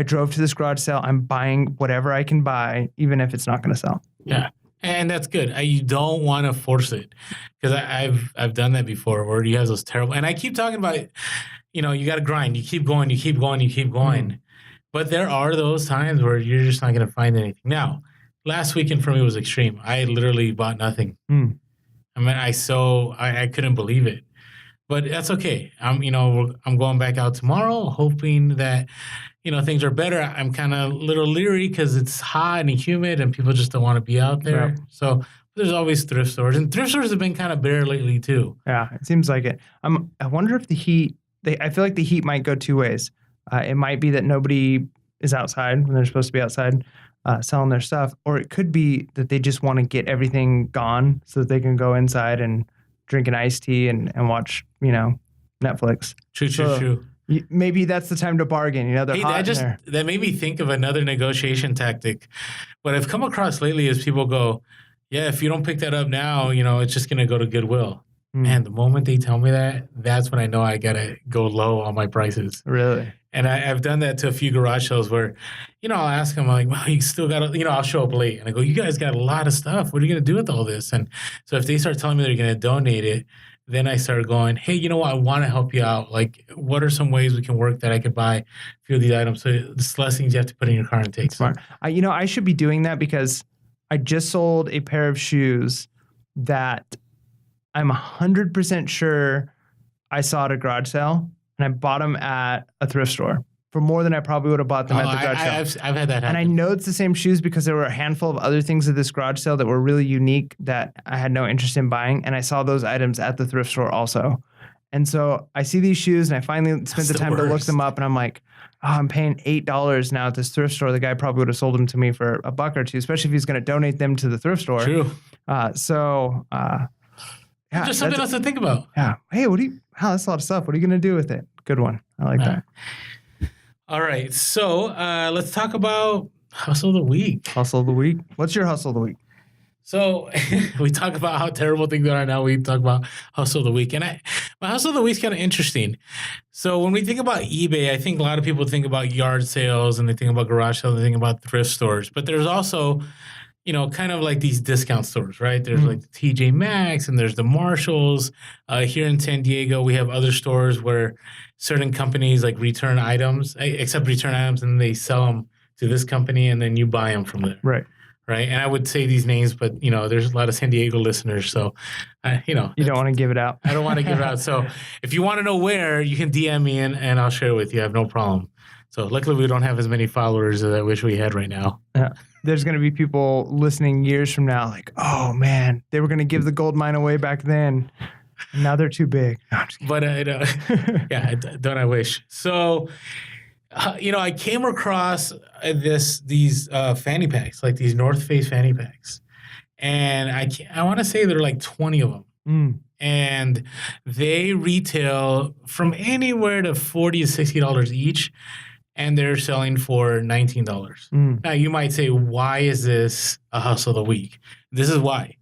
A: drove to this garage sale. I'm buying whatever I can buy, even if it's not going to sell.
B: Yeah, and that's good. You don't want to force it, because I've done that before where you have those terrible. And I keep talking about, you got to grind. You keep going. You keep going. You keep going. But there are those times where you're just not going to find anything. Now, last weekend for me was extreme. I literally bought nothing. I mean, I couldn't believe it. But that's okay. I'm going back out tomorrow, hoping that, things are better. I'm kind of a little leery because it's hot and humid and people just don't want to be out there.
A: Yeah.
B: So there's always thrift stores. And thrift stores have been kind of bare lately too.
A: Yeah, it seems like it. I wonder if the heat, I feel like the heat might go 2 ways. It might be that nobody is outside when they're supposed to be outside selling their stuff. Or it could be that they just want to get everything gone so that they can go inside and drink an iced tea and watch, Netflix.
B: True.
A: Maybe that's the time to bargain. You know, they're hot in there.
B: That made me think of another negotiation tactic. What I've come across lately is people go, yeah, if you don't pick that up now, you know, it's just going to go to Goodwill. And the moment they tell me that, that's when I know I got to go low on my prices.
A: Really?
B: And I've done that to a few garage sales where, you know, I'll ask them, like, well, you still got to, you know, I'll show up late. And I go, you guys got a lot of stuff. What are you going to do with all this? And so if they start telling me they're going to donate it, then I started going, hey, you know what? I want to help you out. Like, what are some ways we can work that I could buy a few of these items? So it's less things you have to put in your car and take.
A: Smart. You know, I should be doing that because I just sold a pair of shoes that I'm 100% sure I saw at a garage sale, and I bought them at a thrift store for more than I probably would have bought them at the garage sale.
B: I've had that happen.
A: And I know it's the same shoes because there were a handful of other things at this garage sale that were really unique that I had no interest in buying. And I saw those items at the thrift store also. And so I see these shoes and I finally spent the time to look them up, and I'm like, oh, I'm paying $8 now at this thrift store. The guy probably would have sold them to me for $1 or $2, especially if he's going to donate them to the thrift store.
B: True.
A: Yeah,
B: just something else to think about.
A: Yeah. Hey, that's a lot of stuff. What are you going to do with it? Good one. I like that.
B: All right. So let's talk about Hustle of the Week.
A: Hustle of the Week. What's your Hustle of the Week?
B: So we talk about how terrible things are now. We talk about Hustle of the Week. And my Hustle of the Week is kind of interesting. So when we think about eBay, I think a lot of people think about yard sales and they think about garage sales, they think about thrift stores. But there's also, you know, kind of like these discount stores, right? There's like the TJ Maxx and there's the Marshalls. Here in San Diego, we have other stores where certain companies like return items, accept return items, and they sell them to this company, and then you buy them from there.
A: Right.
B: Right. And I would say these names, but, you know, there's a lot of San Diego listeners. So, you know.
A: You don't want to give it out.
B: I don't want to give it out. So if you want to know where, you can DM me and I'll share it with you. I have no problem. So luckily we don't have as many followers as I wish we had right now.
A: Yeah. There's going to be people listening years from now like, oh, man, they were going to give the gold mine away back then. And now they're too big. No,
B: but, yeah, don't I wish. So, you know, I came across these fanny packs, like these North Face fanny packs. And I want to say there are like 20 of them. And they retail from anywhere to $40 to $60 each. And they're selling for $19. Now, you might say, why is this a Hustle of the Week? This is why.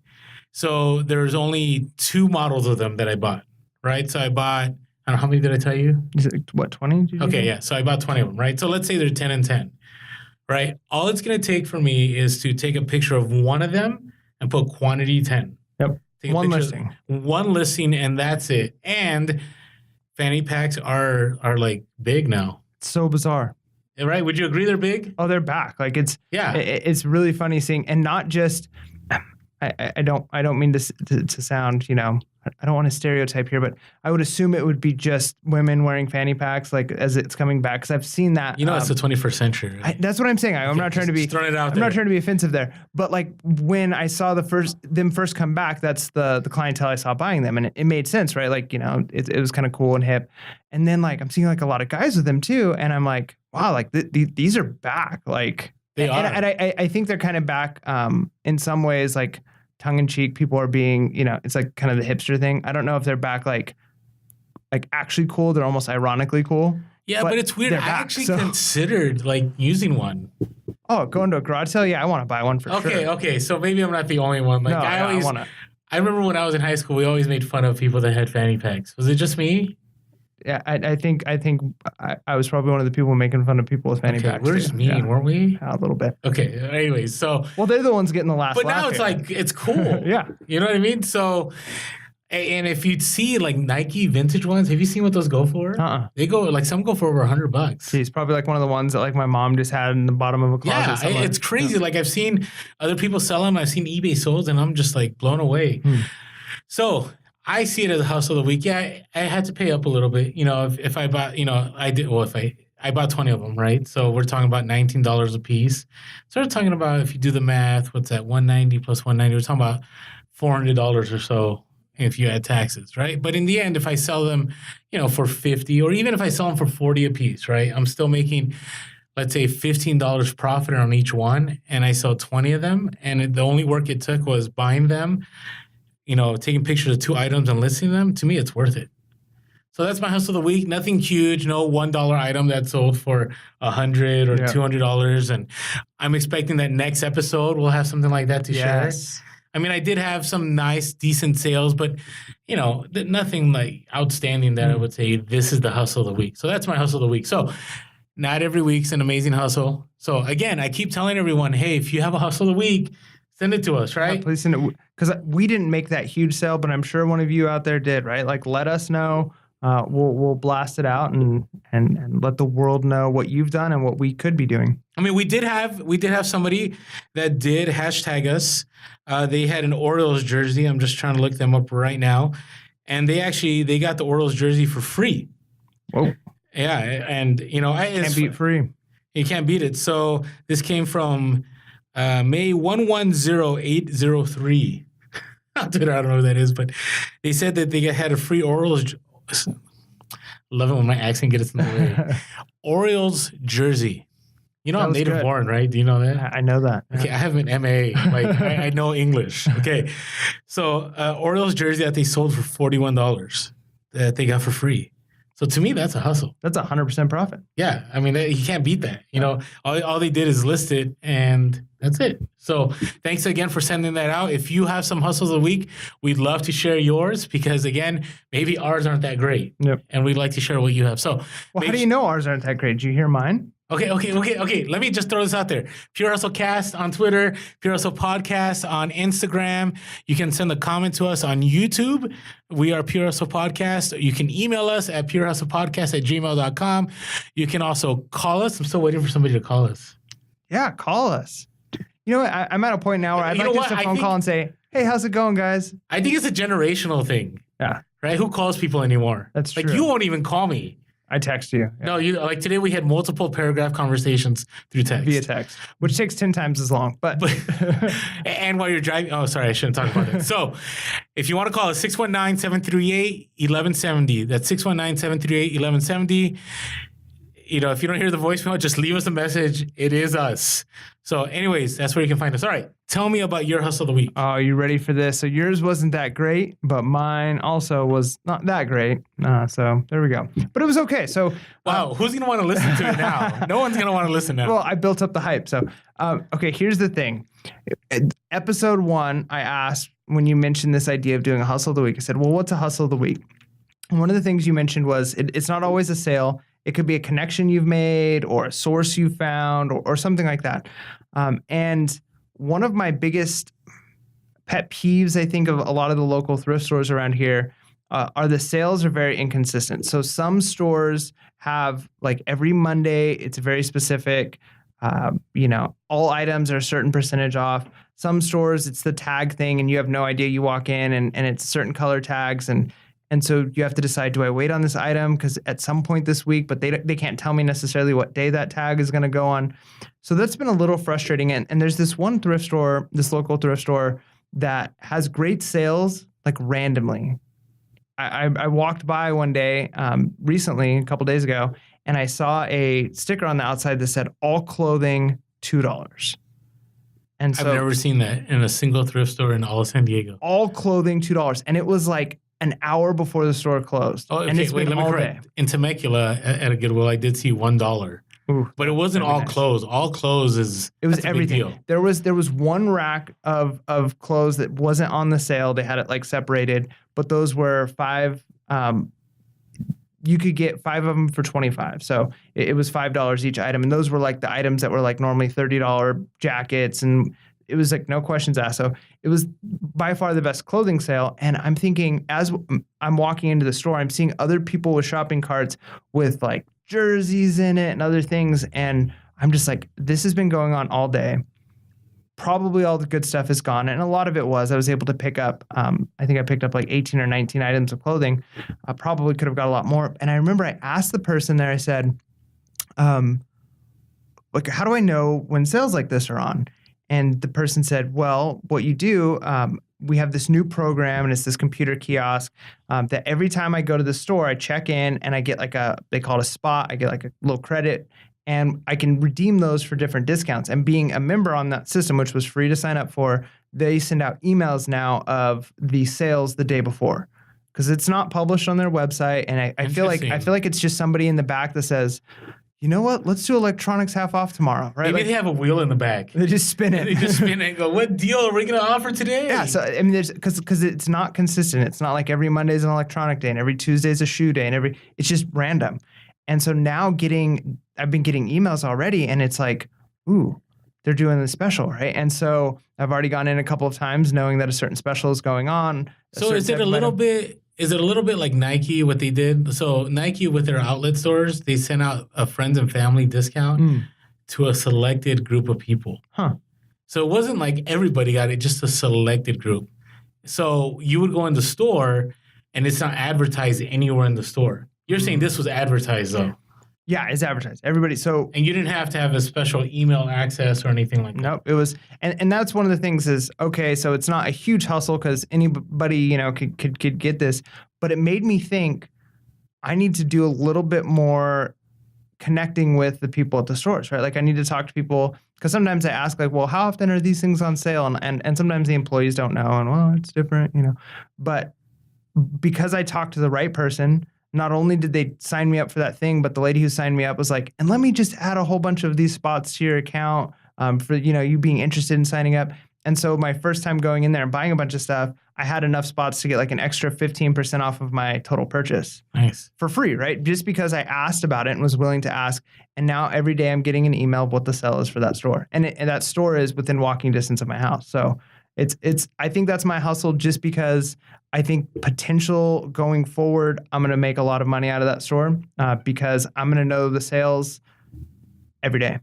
B: So there's only 2 models of them that I bought, right? So I bought, I don't know, how many did I tell you?
A: What, 20?
B: Okay, yeah. So I bought 20 of them, right? So let's say they're 10 and 10, right? All it's going to take for me is to take a picture of one of them and put quantity 10.
A: Yep. One listing.
B: One listing, and that's it. And fanny packs are like big now.
A: So bizarre.
B: Right? Would you agree they're big?
A: Oh, they're back. Like it's really funny seeing, and not just, I don't mean to sound, you know, I don't want to stereotype here, but I would assume it would be just women wearing fanny packs, like as it's coming back, because I've seen that.
B: You know, it's the 21st century. Right?
A: That's what I'm saying. I'm not trying to be
B: throwing it out.
A: I'm not trying to be offensive there, but like when I saw them first come back, that's the clientele I saw buying them, and it made sense, right? Like, you know, it was kind of cool and hip, and then like I'm seeing like a lot of guys with them too, and I'm like, wow, like these are back, like
B: they are,
A: and I think they're kind of back in some ways, like tongue-in-cheek. People are being, you know, it's like kind of the hipster thing. I don't know if they're back like actually cool. They're almost ironically cool.
B: Yeah, but it's weird. I actually considered like using one.
A: Oh, going to a garage sale? Yeah, I want to buy one for sure.
B: Okay. So maybe I'm not the only one. Like
A: no,
B: I remember when I was in high school, we always made fun of people that had fanny packs. Was it just me?
A: Yeah, I think I was probably one of the people making fun of people with fanny packs.
B: We're just mean, weren't we?
A: A little bit.
B: Okay. Anyways, so
A: they're the ones getting the last.
B: But now it's like it's cool.
A: Yeah,
B: you know what I mean. So, and if you'd see like Nike vintage ones, have you seen what those go for? They go like some go for over $100.
A: Jeez, probably like one of the ones that like my mom just had in the bottom of a closet.
B: Yeah, it's crazy. Yeah. Like I've seen other people sell them. I've seen eBay sold, and I'm just like blown away. So. I see it as a Hustle of the Week. Yeah, I had to pay up a little bit. You know, if I bought, you know, I did. Well, if I bought 20 of them, right? So we're talking about $19 a piece. So we're talking about, if you do the math, what's that? 190 plus 190. We're talking about $400 or so if you add taxes, right? But in the end, if I sell them, you know, for 50, or even if I sell them for 40 a piece, right? I'm still making, let's say, $15 profit on each one, and I sell 20 of them, and the only work it took was buying them. You know, taking pictures of 2 items and listing them, to me, it's worth it. So that's my hustle of the week. Nothing huge, no $1 item that sold for $100 or $200. And I'm expecting that next episode we'll have something like that to share. I mean, I did have some nice, decent sales, but nothing like outstanding that I would say this is the hustle of the week. So that's my hustle of the week. So not every week's an amazing hustle. So again, I keep telling everyone, hey, if you have a hustle of the week, send it to us, right?
A: Yeah, please send it, because we didn't make that huge sale, but I'm sure one of you out there did, right? Like, let us know. We'll blast it out and let the world know what you've done and what we could be doing.
B: I mean, we did have somebody that did hashtag us. They had an Orioles jersey. I'm just trying to look them up right now, and they got the Orioles jersey for free.
A: Whoa!
B: Yeah, and
A: can't beat free.
B: You can't beat it. So this came from May 110803. Dude, I don't know what that is, but they said that they had a free Orioles. Love it when my accent gets in the way. Orioles jersey. I'm native born, right? Do you know that?
A: I know that.
B: Okay, I have an MA. Like I know English. Okay, so Orioles jersey that they sold for $41 that they got for free. So to me, that's a hustle.
A: That's 100% profit.
B: Yeah, I mean, you can't beat that. All they did is list it, and that's it. So thanks again for sending that out. If you have some hustles of the week, we'd love to share yours because, again, maybe ours aren't that great.
A: Yep.
B: And we'd like to share what you have. So,
A: how do you know ours aren't that great? Did you hear mine?
B: Okay. Let me just throw this out there. Pure Hustle Cast on Twitter, Pure Hustle Podcast on Instagram. You can send a comment to us on YouTube. We are Pure Hustle Podcast. You can email us at purehustlepodcast@gmail.com. You can also call us. I'm still waiting for somebody to call us.
A: Yeah, call us. You know what? I'm at a point now where I'd like just a phone call and say, hey, how's it going, guys?
B: I think it's a generational thing.
A: Yeah.
B: Right? Who calls people anymore?
A: That's true.
B: Like, you won't even call me.
A: I text you.
B: Yeah. No, like today we had multiple paragraph conversations through text.
A: Via text, which takes 10 times as long. But
B: and while you're driving, sorry, I shouldn't talk about that. So if you want to call us, 619-738-1170. That's 619-738-1170. If you don't hear the voicemail, just leave us a message. It is us. So anyways, that's where you can find us. All right. Tell me about your hustle of the week.
A: Oh, you ready for this? So yours wasn't that great, but mine also was not that great. So there we go. But it was okay. So
B: wow, who's going to want to listen to it now? No one's going to want to listen now.
A: Well, I built up the hype. So, okay, here's the thing. Episode 1, I asked when you mentioned this idea of doing a hustle of the week, I said, well, what's a hustle of the week? And one of the things you mentioned was it's not always a sale. It could be a connection you've made or a source you found or something like that. And one of my biggest pet peeves, I think, of a lot of the local thrift stores around here are the sales are very inconsistent. So some stores have, like, every Monday, it's very specific. All items are a certain percentage off. Some stores, it's the tag thing, and you have no idea. You walk in, and it's certain color tags, and so you have to decide, do I wait on this item? Because at some point this week, but they can't tell me necessarily what day that tag is going to go on. So that's been a little frustrating. And there's this one thrift store, this local thrift store, that has great sales, like, randomly. I walked by one day recently, a couple days ago, and I saw a sticker on the outside that said, all clothing, $2. And so
B: I've never seen that in a single thrift store in all of San Diego.
A: All clothing, $2. And it was like an hour before the store closed.
B: Oh, okay.
A: And it's
B: Wait, let me correct. In Temecula at a Goodwill, I did see $1.
A: Ooh,
B: but it wasn't all nice. Clothes. All clothes
A: it was everything. There was one rack of clothes that wasn't on the sale. They had it, like, separated, but those were 5. You could get 5 of them for $25. So it was $5 each item, and those were, like, the items that were, like, normally $30 jackets, and it was, like, no questions asked. So it was by far the best clothing sale. And I'm thinking, as I'm walking into the store, I'm seeing other people with shopping carts with, like, jerseys in it and other things. And I'm just like, this has been going on all day. Probably all the good stuff is gone. And a lot of it was, I was able to pick up, I think I picked up like 18 or 19 items of clothing. I probably could have got a lot more. And I remember I asked the person there, I said, like, how do I know when sales like this are on? And the person said, well, what you do, we have this new program, and it's this computer kiosk that every time I go to the store, I check in and I get, like, they call it a spot. I get, like, a little credit, and I can redeem those for different discounts. And being a member on that system, which was free to sign up for, they send out emails now of the sales the day before. because it's not published on their website. And I feel like it's just somebody in the back that says, you know what? Let's do electronics half off tomorrow, right?
B: Maybe
A: like,
B: they have a wheel in the back.
A: They just spin it.
B: They just spin it and go, what deal are we going to offer today?
A: Yeah, so I mean, there's because it's not consistent. It's not like every Monday is an electronic day and every Tuesday is a shoe day and it's just random. And so now I've been getting emails already, and it's like, ooh, they're doing the special, right? And so I've already gone in a couple of times knowing that a certain special is going on.
B: So is it a little bit like Nike, what they did? So Nike with their outlet stores, they sent out a friends and family discount to a selected group of people.
A: Huh.
B: So it wasn't like everybody got it, just a selected group. So you would go in the store and it's not advertised anywhere in the store. You're saying this was advertised though?
A: Yeah, it's advertised. Everybody. So
B: and you didn't have to have a special email access or anything like that.
A: Nope. It was, and that's one of the things is, okay, so it's not a huge hustle because anybody, could get this, but it made me think I need to do a little bit more connecting with the people at the stores, right? Like I need to talk to people because sometimes I ask like, well, how often are these things on sale? And sometimes the employees don't know, and well, it's different, but because I talked to the right person, not only did they sign me up for that thing, but the lady who signed me up was like, and let me just add a whole bunch of these spots to your account for, you being interested in signing up. And so my first time going in there and buying a bunch of stuff, I had enough spots to get like an extra 15% off of my total purchase.
B: Nice.
A: For free, right? Just because I asked about it and was willing to ask. And now every day I'm getting an email of what the sale is for that store. And that store is within walking distance of my house. So I think that's my hustle just because I think potential going forward, I'm going to make a lot of money out of that store because I'm going to know the sales every day.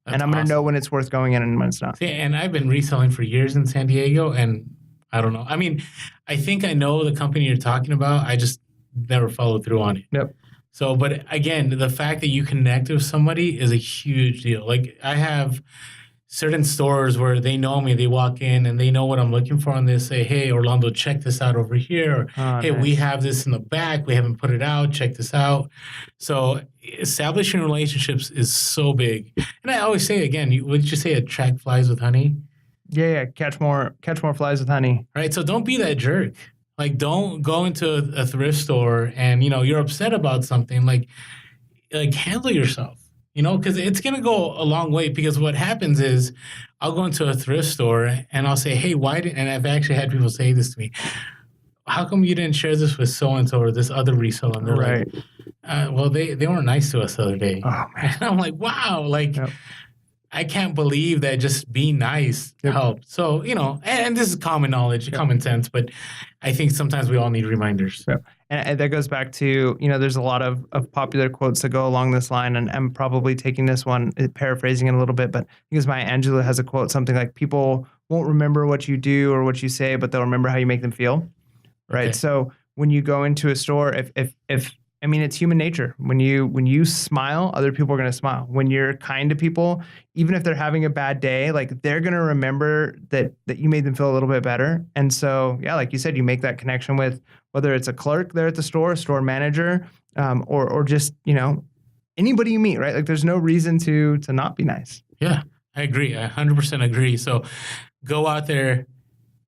A: And I'm going to know when it's worth going in and when it's not.
B: See, and I've been reselling for years in San Diego, and I don't know. I mean, I think I know the company you're talking about. I just never followed through on it.
A: Yep.
B: So, but again, the fact that you connect with somebody is a huge deal. Like I have certain stores where they know me, they walk in and they know what I'm looking for, and they say, hey, Orlando, check this out over here. Or, hey, nice. We have this in the back. We haven't put it out. Check this out. So establishing relationships is so big. And I always say, again, would you say attract flies with honey?
A: Yeah. Catch more flies with honey.
B: Right. So don't be that jerk. Like, don't go into a thrift store and, you're upset about something. Like handle yourself. Because it's going to go a long way, because what happens is I'll go into a thrift store and I'll say, hey, and I've actually had people say this to me, how come you didn't share this with so-and-so or this other reseller? And they're
A: right.
B: Like, well, they weren't nice to us the other day.
A: Oh, man.
B: And I'm like, wow,
A: yep.
B: I can't believe that just being nice helped. So, and this is common knowledge, common sense, but I think sometimes we all need reminders.
A: Yep. And that goes back to, there's a lot of popular quotes that go along this line, and I'm probably taking this one, paraphrasing it a little bit, but because Maya Angelou has a quote, something like, people won't remember what you do or what you say, but they'll remember how you make them feel, right? Okay. So when you go into a store, if it's human nature. When you smile, other people are going to smile. When you're kind to people, even if they're having a bad day, like they're going to remember that you made them feel a little bit better. And so, yeah, like you said, you make that connection with whether it's a clerk there at the store manager, or just, anybody you meet, right? Like there's no reason to not be nice.
B: Yeah, I agree. I 100% agree. So go out there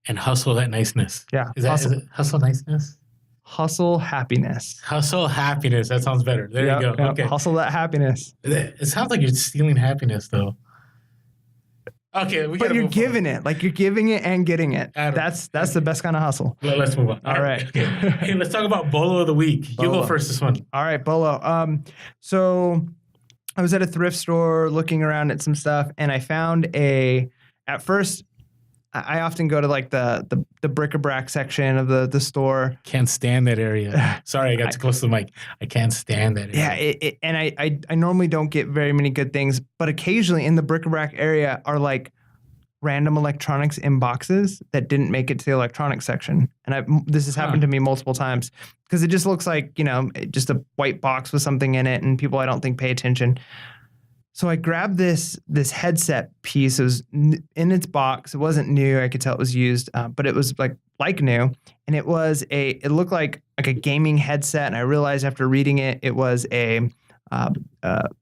B: and hustle that niceness.
A: Yeah.
B: Is it hustle niceness?
A: Hustle happiness.
B: Hustle happiness. That sounds better. There you go.
A: Yep.
B: Okay.
A: Hustle that happiness.
B: It sounds like you're stealing happiness, though. Okay,
A: but you're giving it. Like you're giving it and getting it. That's the best kind of hustle.
B: Let's move on.
A: All right.
B: Okay. Hey, let's talk about BOLO of the week.
A: BOLO.
B: You go first this one.
A: All right, BOLO. So I was at a thrift store looking around at some stuff, and I found at first, I often go to like the bric-a-brac section of the store.
B: Can't stand that area. Sorry, I got too close to the mic. I can't stand that area.
A: Yeah, and I normally don't get very many good things, but occasionally in the bric-a-brac area are like random electronics in boxes that didn't make it to the electronics section. And this has happened to me multiple times because it just looks like, just a white box with something in it, and people I don't think pay attention. So I grabbed this headset piece. It was in its box. It wasn't new. I could tell it was used, but it was like new. And it looked like a gaming headset. And I realized after reading it, it was a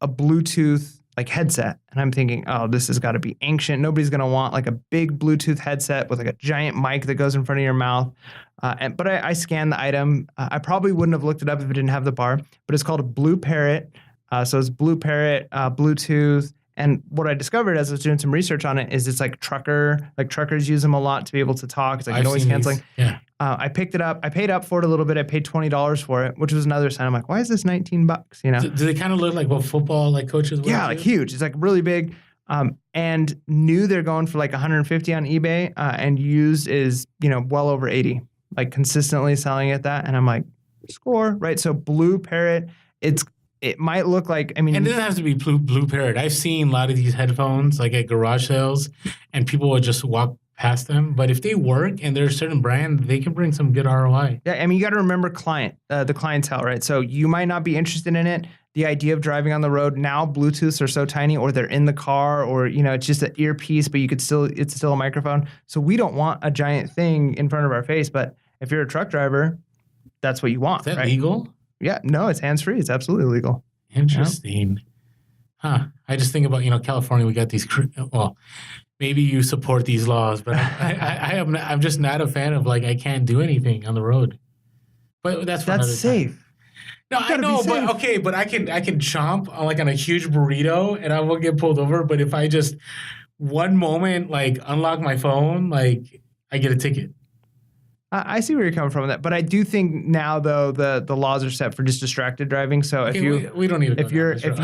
A: Bluetooth like headset. And I'm thinking, oh, this has got to be ancient. Nobody's going to want like a big Bluetooth headset with like a giant mic that goes in front of your mouth. But I scanned the item. I probably wouldn't have looked it up if it didn't have the bar, but it's called a Blue Parrot. So it's Blue Parrot, Bluetooth. And what I discovered as I was doing some research on it is it's like truckers use them a lot to be able to talk. It's like noise canceling.
B: Yeah.
A: I picked it up. I paid up for it a little bit. I paid $20 for it, which was another sign. I'm like, why is this $19? You know?
B: Do they kind of look like what football like coaches wear?
A: Yeah, like huge. It's like really big. And new they're going for like 150 on eBay, and used is, well over 80. Like consistently selling at that. And I'm like, score, right? So Blue Parrot, it might look like,
B: and it doesn't have to be Blue Parrot. I've seen a lot of these headphones like at garage sales, and people would just walk past them. But if they work and they're a certain brand, they can bring some good ROI.
A: Yeah, I mean, you got to remember the clientele, right? So you might not be interested in it. The idea of driving on the road now, Bluetooths are so tiny, or they're in the car, or it's just an earpiece, but it's still a microphone. So we don't want a giant thing in front of our face. But if you're a truck driver, that's what you want.
B: Is that
A: right?
B: legal?
A: Yeah, no, it's hands-free. It's absolutely legal.
B: Interesting. Huh. I just think about, California, we got these, well, maybe you support these laws, but I'm just not a fan of I can't do anything on the road. But that's
A: safe.
B: Time. No, I know, but okay, but I can chomp on a huge burrito and I won't get pulled over. But if I just one moment unlock my phone, I get a ticket.
A: I see where you're coming from with that, but I do think now though the laws are set for just distracted driving. So if
B: we don't need to
A: if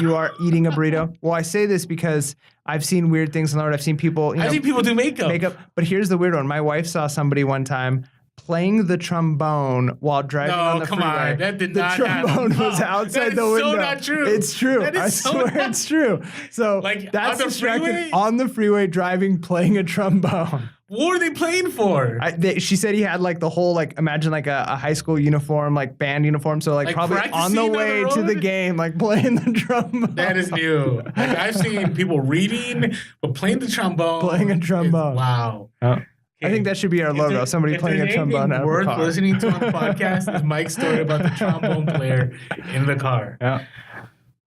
A: you are eating a burrito, well, I say this because I've seen weird things on the road. I've seen people
B: do makeup.
A: But here's the weird one. My wife saw somebody one time playing the trombone while driving on the freeway.
B: On. That did not happen.
A: The trombone was outside the window.
B: So not true.
A: It's true. I swear it's true. So that's distracted on the freeway driving, playing a trombone.
B: What were they playing for?
A: She said he had the whole imagine a high school uniform, band uniform. So probably on the way to the game, playing the trombone.
B: That is new. I've seen people reading, but playing the trombone.
A: Playing a trombone.
B: Wow.
A: Oh. I think that should be our logo. Somebody playing a trombone out of a car.
B: Worth listening to on the podcast is Mike's story about the trombone player in the car.
A: Yeah.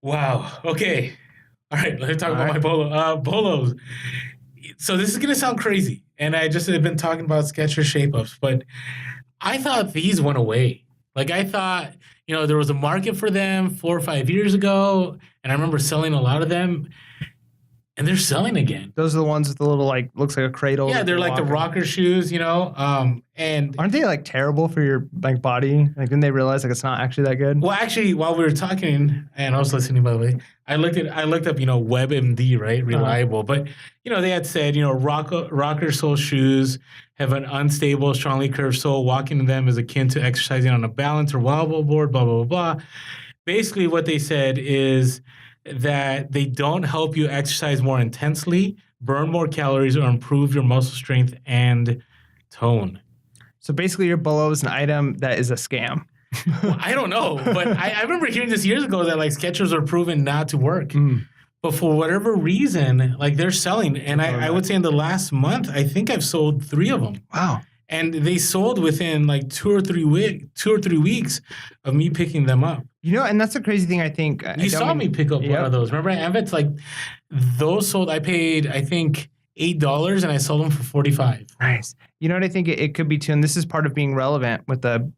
B: Wow. Okay. All right. Let's talk about my bolos. So this is going to sound crazy. And I just have been talking about Skechers shape-ups, but I thought these went away. I thought, there was a market for them 4 or 5 years ago, and I remember selling a lot of them, and they're selling again.
A: Those are the ones with the little, looks like a cradle.
B: Yeah, they're the rocker shoes, and
A: aren't they, terrible for your, body? Didn't they realize, it's not actually that good?
B: Well, actually, while we were talking, and I was listening, by the way, I looked up, WebMD, right? Reliable. But, they had said, rocker sole shoes have an unstable, strongly curved sole. Walking in them is akin to exercising on a balance or wobble board, blah, blah, blah, blah. Basically, what they said is that they don't help you exercise more intensely, burn more calories, or improve your muscle strength and tone.
A: So basically, your BOLO is an item that is a scam.
B: Well, I don't know, but I remember hearing this years ago that Skechers are proven not to work. But for whatever reason, they're selling. And I would say in the last month, I think I've sold 3 of them.
A: Wow.
B: And they sold within 2 or 3 weeks of me picking them up.
A: And that's the crazy thing, I think.
B: You saw me pick up one of those. Remember, Avets, those sold, I paid, I think, $8 and I sold them for $45.
A: Nice. You know what I think it could be too, and this is part of being relevant with the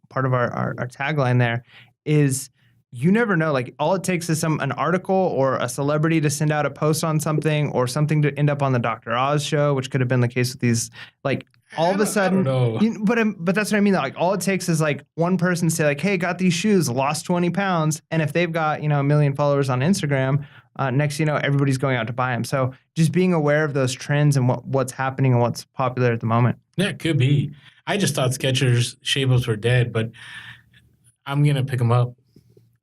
A: part of our tagline there, is you never know. All it takes is an article or a celebrity to send out a post on something, or something to end up on the Dr. Oz show, which could have been the case with these. All of a sudden, but that's what I mean. All it takes is one person say hey, got these shoes, lost 20 pounds, and if they've got 1 million followers on Instagram, next everybody's going out to buy them. So just being aware of those trends and what's happening and what's popular at the moment.
B: Yeah, it could be. I just thought Skechers shape-ups were dead, but I'm gonna pick them up.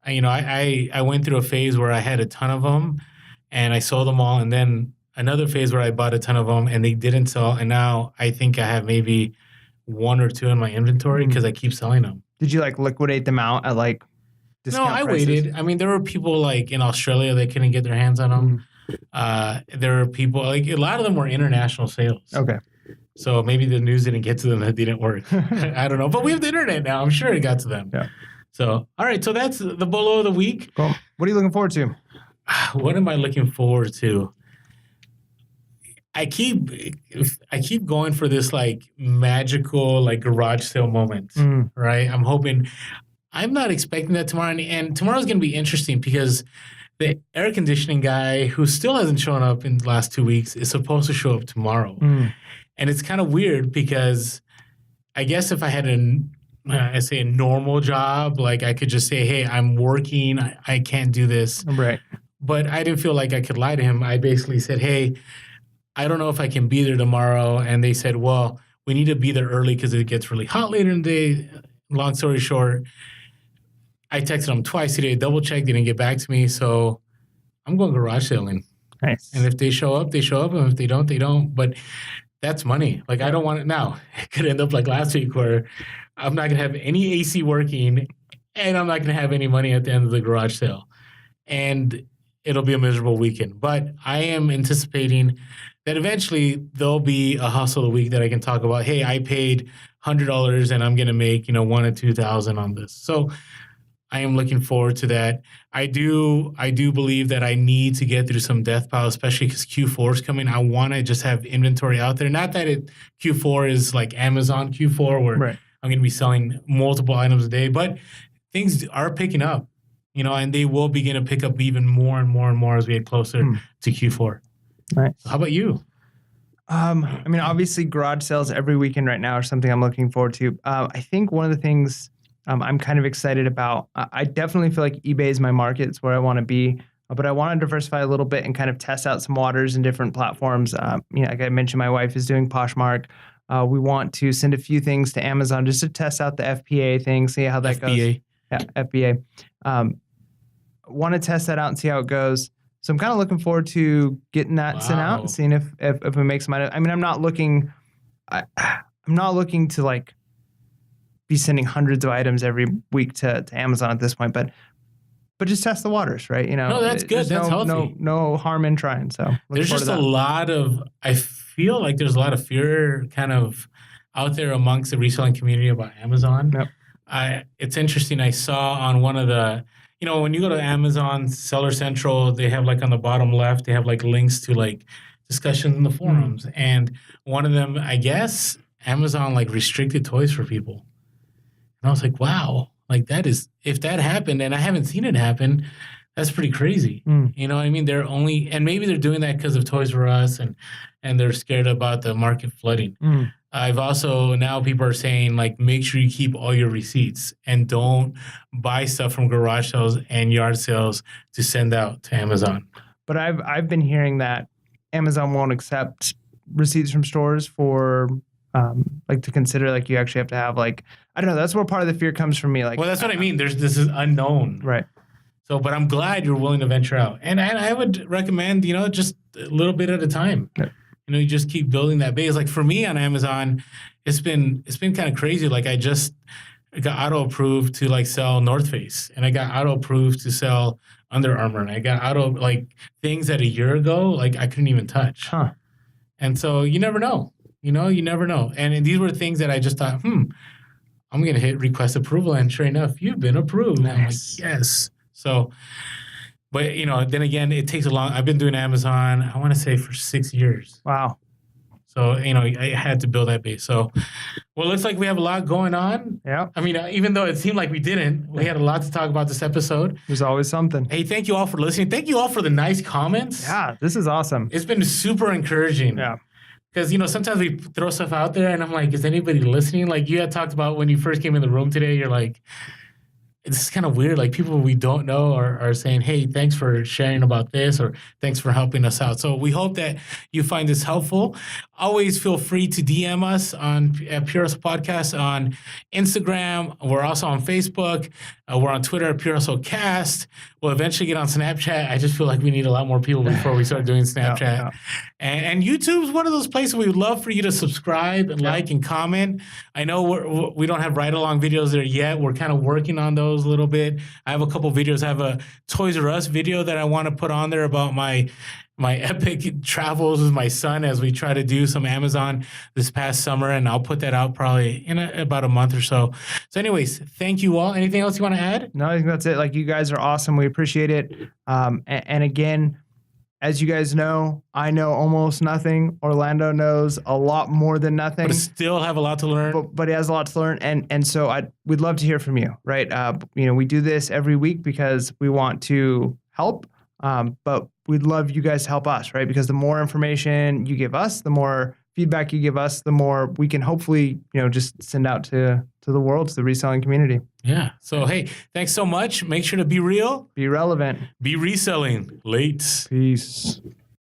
B: I went through a phase where I had a ton of them, and I sold them all, and then another phase where I bought a ton of them and they didn't sell, and now I think I have maybe 1 or 2 in my inventory because I keep selling them.
A: Did you liquidate them out at discount
B: prices?
A: Waited.
B: I mean, there were people in Australia that couldn't get their hands on them. There were people a lot of them were international sales.
A: Okay.
B: So maybe the news didn't get to them, that didn't work. I don't know, but we have the internet now. I'm sure it got to them.
A: Yeah.
B: So all right, so that's the BOLO of the week.
A: Cool. What are you looking forward to?
B: what am I looking forward to? I keep going for this like magical like garage sale moment, right? I'm hoping. I'm not expecting that tomorrow, and tomorrow's going to be interesting because the air conditioning guy who still hasn't shown up in the last 2 weeks is supposed to show up tomorrow, and it's kind of weird because I guess if I had I say a normal job, like I could just say, "Hey, I'm working. I can't do this."
A: Right.
B: But I didn't feel like I could lie to him. I basically said, "Hey, I don't know if I can be there tomorrow." And they said, "Well, we need to be there early because it gets really hot later in the day." Long story short, I texted them twice today, double checked, didn't get back to me. So I'm going garage selling.
A: Nice.
B: And if they show up, they show up. And if they don't, they don't. But that's money. Like, I don't want it now. It could end up like last week where I'm not going to have any AC working and I'm not going to have any money at the end of the garage sale. And it'll be a miserable weekend. But I am anticipating that eventually there'll be a hustle a week that I can talk about. Hey, I paid $100 and I'm going to make, $1,000 or $2,000 on this. So I am looking forward to that. I do believe that I need to get through some death pile, especially because Q4 is coming. I want to just have inventory out there. Not that Q4 is like Amazon Q4 where I'm going to be selling multiple items a day, but things are picking up, and they will begin to pick up even more and more and more as we get closer to Q4.
A: Nice.
B: How about you?
A: Obviously garage sales every weekend right now are something I'm looking forward to. I think one of the things I'm kind of excited about. I definitely feel like eBay is my market. It's where I want to be. But I want to diversify a little bit and kind of test out some waters in different platforms. Like I mentioned, my wife is doing Poshmark. We want to send a few things to Amazon just to test out the FBA thing, see how that goes. Yeah, FBA. Want to test that out and see how it goes. So I'm kind of looking forward to getting that sent out and seeing if we make some money. I'm not looking to like be sending hundreds of items every week to Amazon at this point, but just test the waters, right?
B: No, that's good. That's healthy.
A: No harm in trying. So
B: there's just I feel like there's a lot of fear kind of out there amongst the reselling community about Amazon. Yep. It's interesting. I saw on one of the, when you go to Amazon Seller Central, they have like on the bottom left, they have like links to like discussions in the forums. And one of them, I guess, Amazon like restricted toys for people. And I was like, wow, like if that happened and I haven't seen it happen, that's pretty crazy. You know what I mean? And maybe they're doing that because of Toys R Us and they're scared about the market flooding. I've also, now people are saying like, make sure you keep all your receipts and don't buy stuff from garage sales and yard sales to send out to Amazon.
A: But I've been hearing that Amazon won't accept receipts from stores for like to consider like you actually have to have like, I don't know. That's where part of the fear comes from me. Like,
B: well, that's what I mean. This is unknown.
A: Right.
B: So, but I'm glad you're willing to venture out. And I would recommend, just a little bit at a time. Yeah. You just keep building that base. Like for me on Amazon, it's been kind of crazy. Like I just got auto approved to like sell North Face, and I got auto approved to sell Under Armour, and I got auto like things that a year ago like I couldn't even touch. And so you never know. You never know. And these were things that I just thought, I'm gonna hit request approval, and sure enough, you've been approved. Nice. I'm like, yes. So, but then again, it takes a long. I've been doing Amazon, I want to say for 6 years.
A: Wow.
B: So I had to build that base. So, well, it looks like we have a lot going on.
A: Yeah.
B: I mean, even though it seemed like we didn't, we had a lot to talk about this episode.
A: There's always something.
B: Hey, thank you all for listening. Thank you all for the nice comments.
A: Yeah, this is awesome.
B: It's been super encouraging.
A: Yeah.
B: Because, sometimes we throw stuff out there and I'm like, is anybody listening? Like you had talked about when you first came in the room today, you're like, this is kind of weird. Like people we don't know are saying, hey, thanks for sharing about this, or thanks for helping us out. So we hope that you find this helpful. Always feel free to DM us at Pure Hustle Podcast on Instagram. We're also on Facebook. We're on Twitter at Pure Hustle Cast. We'll eventually get on Snapchat. I just feel like we need a lot more people before we start doing Snapchat. Yeah. And YouTube's one of those places we would love for you to subscribe and like and comment. I know we don't have ride-along videos there yet. We're kind of working on those a little bit. I have a couple videos. I have a Toys R Us video that I want to put on there about my my epic travels with my son as we try to do some Amazon this past summer, and I'll put that out probably in about a month or so. So anyways, thank you all. Anything else you want to add?
A: No, I think that's it. Like, you guys are awesome. We appreciate it. And again, as you guys know, I know almost nothing. Orlando knows a lot more than nothing.
B: But still have a lot to learn.
A: But he has a lot to learn. And so we'd love to hear from you, right? We do this every week because we want to help. But we'd love you guys to help us, right? Because the more information you give us, the more feedback you give us, the more we can hopefully, just send out to the world, to the reselling community.
B: Yeah. So, hey, thanks so much. Make sure to be real.
A: Be relevant.
B: Be reselling. Late.
A: Peace.